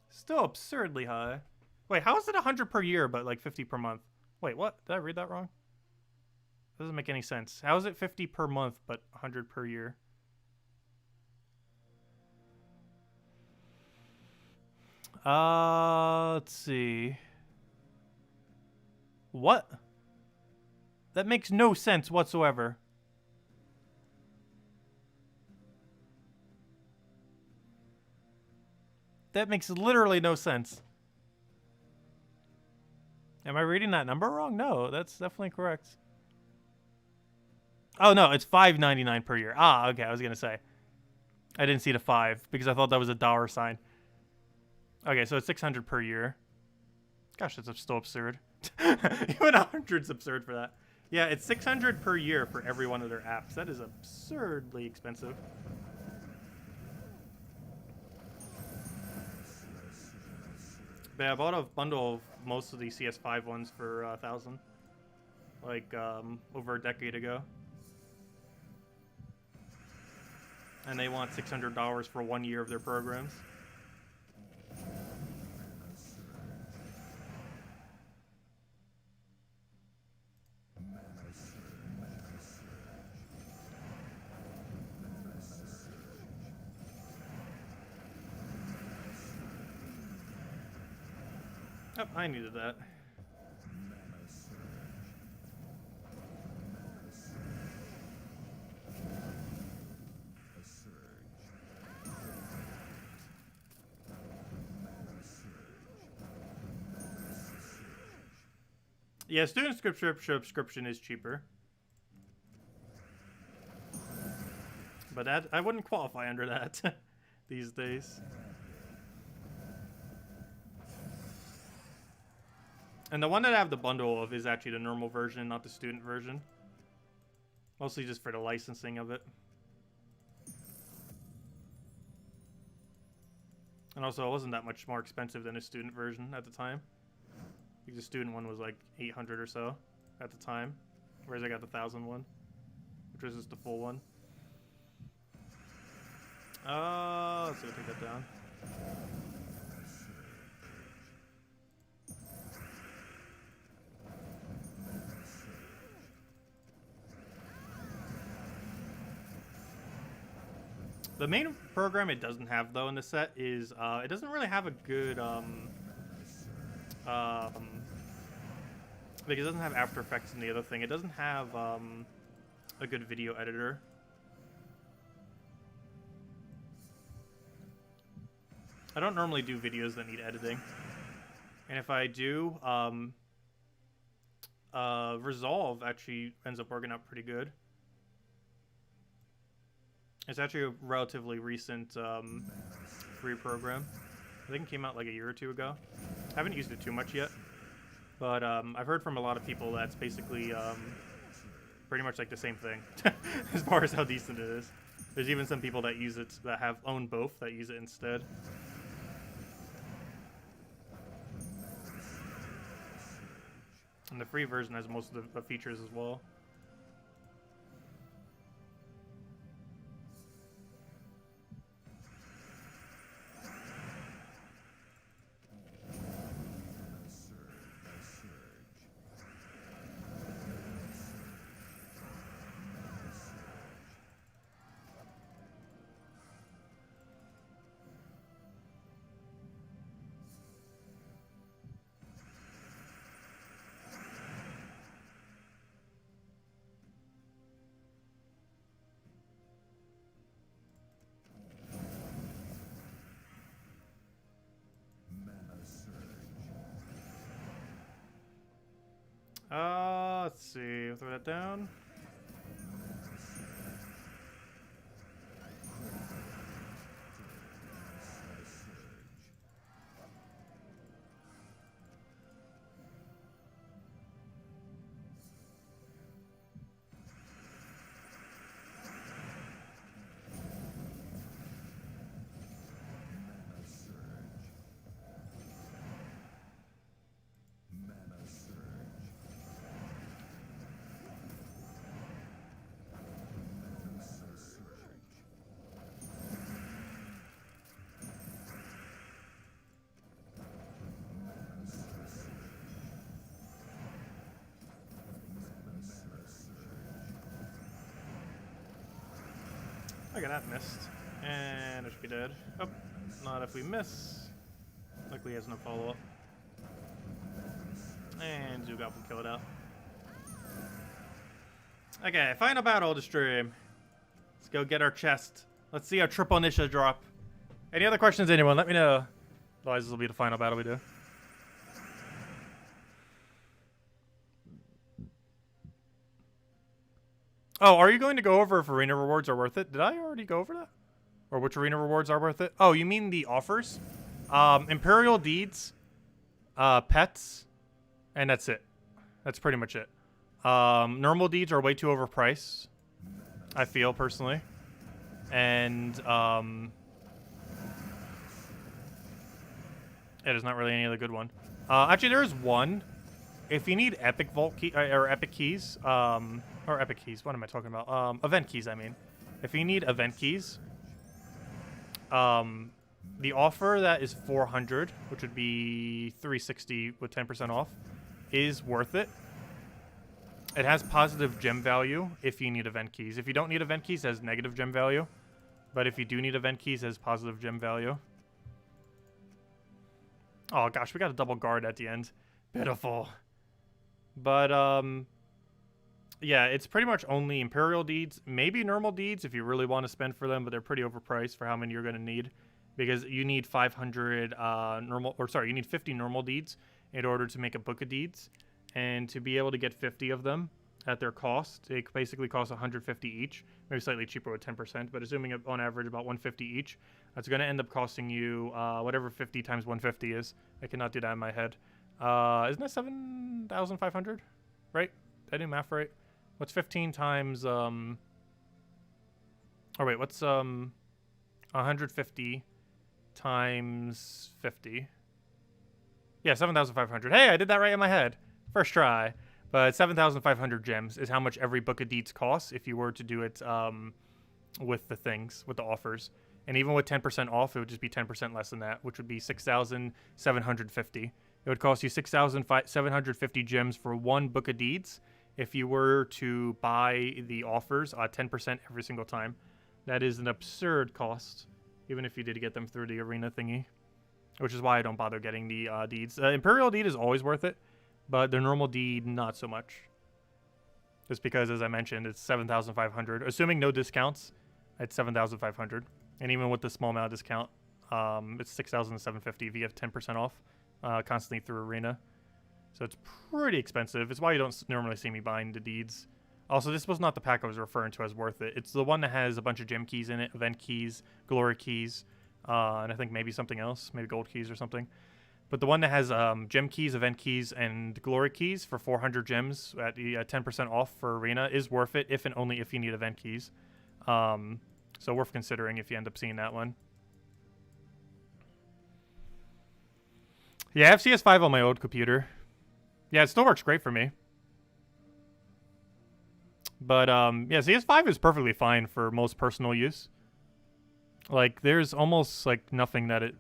Still absurdly high. Wait, how is it 100 per year, but like 50 per month? Wait, what? Did I read that wrong? That doesn't make any sense. How is it 50 per month, but 100 per year? Let's see. What? That makes no sense whatsoever. That makes literally no sense. Am I reading that number wrong? No, that's definitely correct. Oh, no, it's $5.99 per year. Ah, okay, I was going to say. I didn't see the 5 because I thought that was a dollar sign. Okay, so it's $600 per year. Gosh, that's still absurd. Even 100's absurd for that. Yeah, it's $600 per year for every one of their apps. That is absurdly expensive. But yeah, I bought a bundle of most of the CS5 ones for $1,000. Like, over a decade ago. And they want $600 for 1 year of their programs. Oh, I needed that. Yeah, student subscription is cheaper. But that I wouldn't qualify under that these days. And the one that I have the bundle of is actually the normal version, not the student version. Mostly just for the licensing of it. And also, it wasn't that much more expensive than a student version at the time. I think the student one was like 800 or so at the time. Whereas I got the 1,000 one, which was just the full one. Let's go take that down. The main program it doesn't have though in the set is it doesn't really have a good like it doesn't have After Effects and the other thing. It doesn't have a good video editor. I don't normally do videos that need editing, and if I do, Resolve actually ends up working out pretty good. It's actually a relatively recent free program. I think it came out like a year or two ago. I haven't used it too much yet, but I've heard from a lot of people that's basically pretty much like the same thing as far as how decent it is. There's even some people that use it that own both that use it instead. And the free version has most of the features as well. Let's see. Throw that down. Okay, that missed. And it should be dead. Oh, not if we miss. Luckily he has no follow-up. And Zugop will kill it out. Okay, final battle of the stream. Let's go get our chest. Let's see our triple Nisha drop. Any other questions, anyone? Let me know. Otherwise, this will be the final battle we do. Oh, are you going to go over if arena rewards are worth it? Did I already go over that? Or which arena rewards are worth it? Oh, you mean the offers? Imperial Deeds, pets, and that's it. That's pretty much it. Normal deeds are way too overpriced, I feel, personally. And, yeah, there's not really any other good one. Actually, there is one. If you need epic vault key, or epic keys, or epic keys, what am I talking about? Event keys, I mean. If you need event keys, the offer that is 400, which would be 360 with 10% off, is worth it. It has positive gem value if you need event keys. If you don't need event keys, it has negative gem value. But if you do need event keys, it has positive gem value. Oh gosh, we got a double guard at the end. Pitiful. But, yeah, it's pretty much only Imperial Deeds, maybe normal deeds if you really want to spend for them, but they're pretty overpriced for how many you're going to need. Because you need 500 you need 50 normal deeds in order to make a book of deeds. And to be able to get 50 of them at their cost, it basically costs 150 each. Maybe slightly cheaper with 10%, but assuming on average about 150 each, that's going to end up costing you whatever 50 times 150 is. I cannot do that in my head. Isn't that 7,500? Right? Did I do math right? What's 15 times, oh wait, what's, 150 times 50? Yeah, 7,500. Hey, I did that right in my head. First try. But 7,500 gems is how much every book of deeds costs if you were to do it, with the things, with the offers. And even with 10% off, it would just be 10% less than that, which would be 6,750. It would cost you 6,750 gems for 1 Book of Deeds if you were to buy the offers 10% every single time. That is an absurd cost, even if you did get them through the arena thingy, which is why I don't bother getting the deeds. Imperial Deed is always worth it, but the normal deed, not so much. Just because, as I mentioned, it's 7,500. Assuming no discounts, it's 7,500. And even with the small amount of discount, it's 6,750 if you have 10% off constantly through arena. So it's pretty expensive. It's why you don't normally see me buying the deeds. Also, this was not the pack I was referring to as worth it. It's the one that has a bunch of gem keys in it, event keys, glory keys, and I think maybe something else, maybe gold keys or something. But the one that has gem keys, event keys, and glory keys for 400 gems at the 10% off for arena is worth it, if and only if you need event keys. So worth considering if you end up seeing that one. Yeah, I have CS5 on my old computer. Yeah, it still works great for me. But yeah, CS5 is perfectly fine for most personal use. Like, there's almost like nothing that it...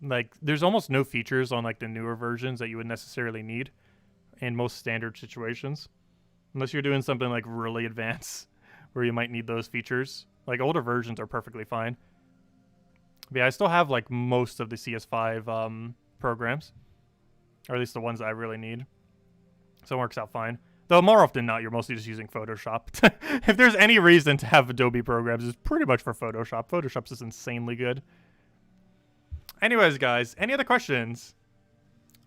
Like, there's almost no features on like the newer versions that you would necessarily need in most standard situations. Unless you're doing something like really advanced where you might need those features. Like, older versions are perfectly fine. But yeah, I still have like most of the CS5 programs. Or at least the ones that I really need. So it works out fine. Though more often than not, you're mostly just using Photoshop. If there's any reason to have Adobe programs, it's pretty much for Photoshop. Photoshop's just insanely good. Anyways, guys, any other questions?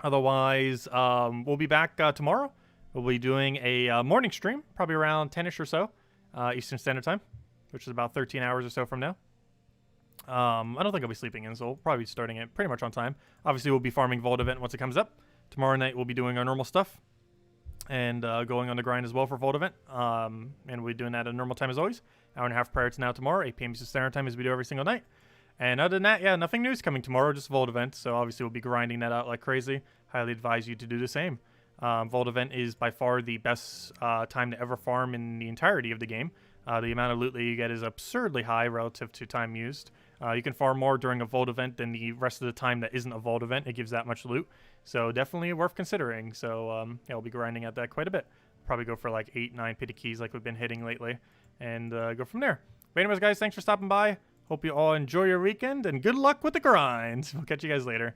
Otherwise, we'll be back tomorrow. We'll be doing a morning stream, probably around 10-ish or so, Eastern Standard Time, which is about 13 hours or so from now. I don't think I'll be sleeping in, so we'll probably be starting it pretty much on time. Obviously, we'll be farming Vault Event once it comes up. Tomorrow night, we'll be doing our normal stuff and going on the grind as well for Vault Event. And we'll be doing that at a normal time as always. Hour and a half prior to now tomorrow, 8 p.m. Eastern Standard Time as we do every single night. And other than that, yeah, nothing new is coming tomorrow, just Vault Event. So obviously we'll be grinding that out like crazy. Highly advise you to do the same. Vault Event is by far the best time to ever farm in the entirety of the game. The amount of loot that you get is absurdly high relative to time used. You can farm more during a Vault Event than the rest of the time that isn't a Vault Event. It gives that much loot. So definitely worth considering. So yeah, we'll be grinding at that quite a bit. Probably go for like 8, 9 pity keys like we've been hitting lately. And go from there. But anyways, guys, thanks for stopping by. Hope you all enjoy your weekend, and good luck with the grind. We'll catch you guys later.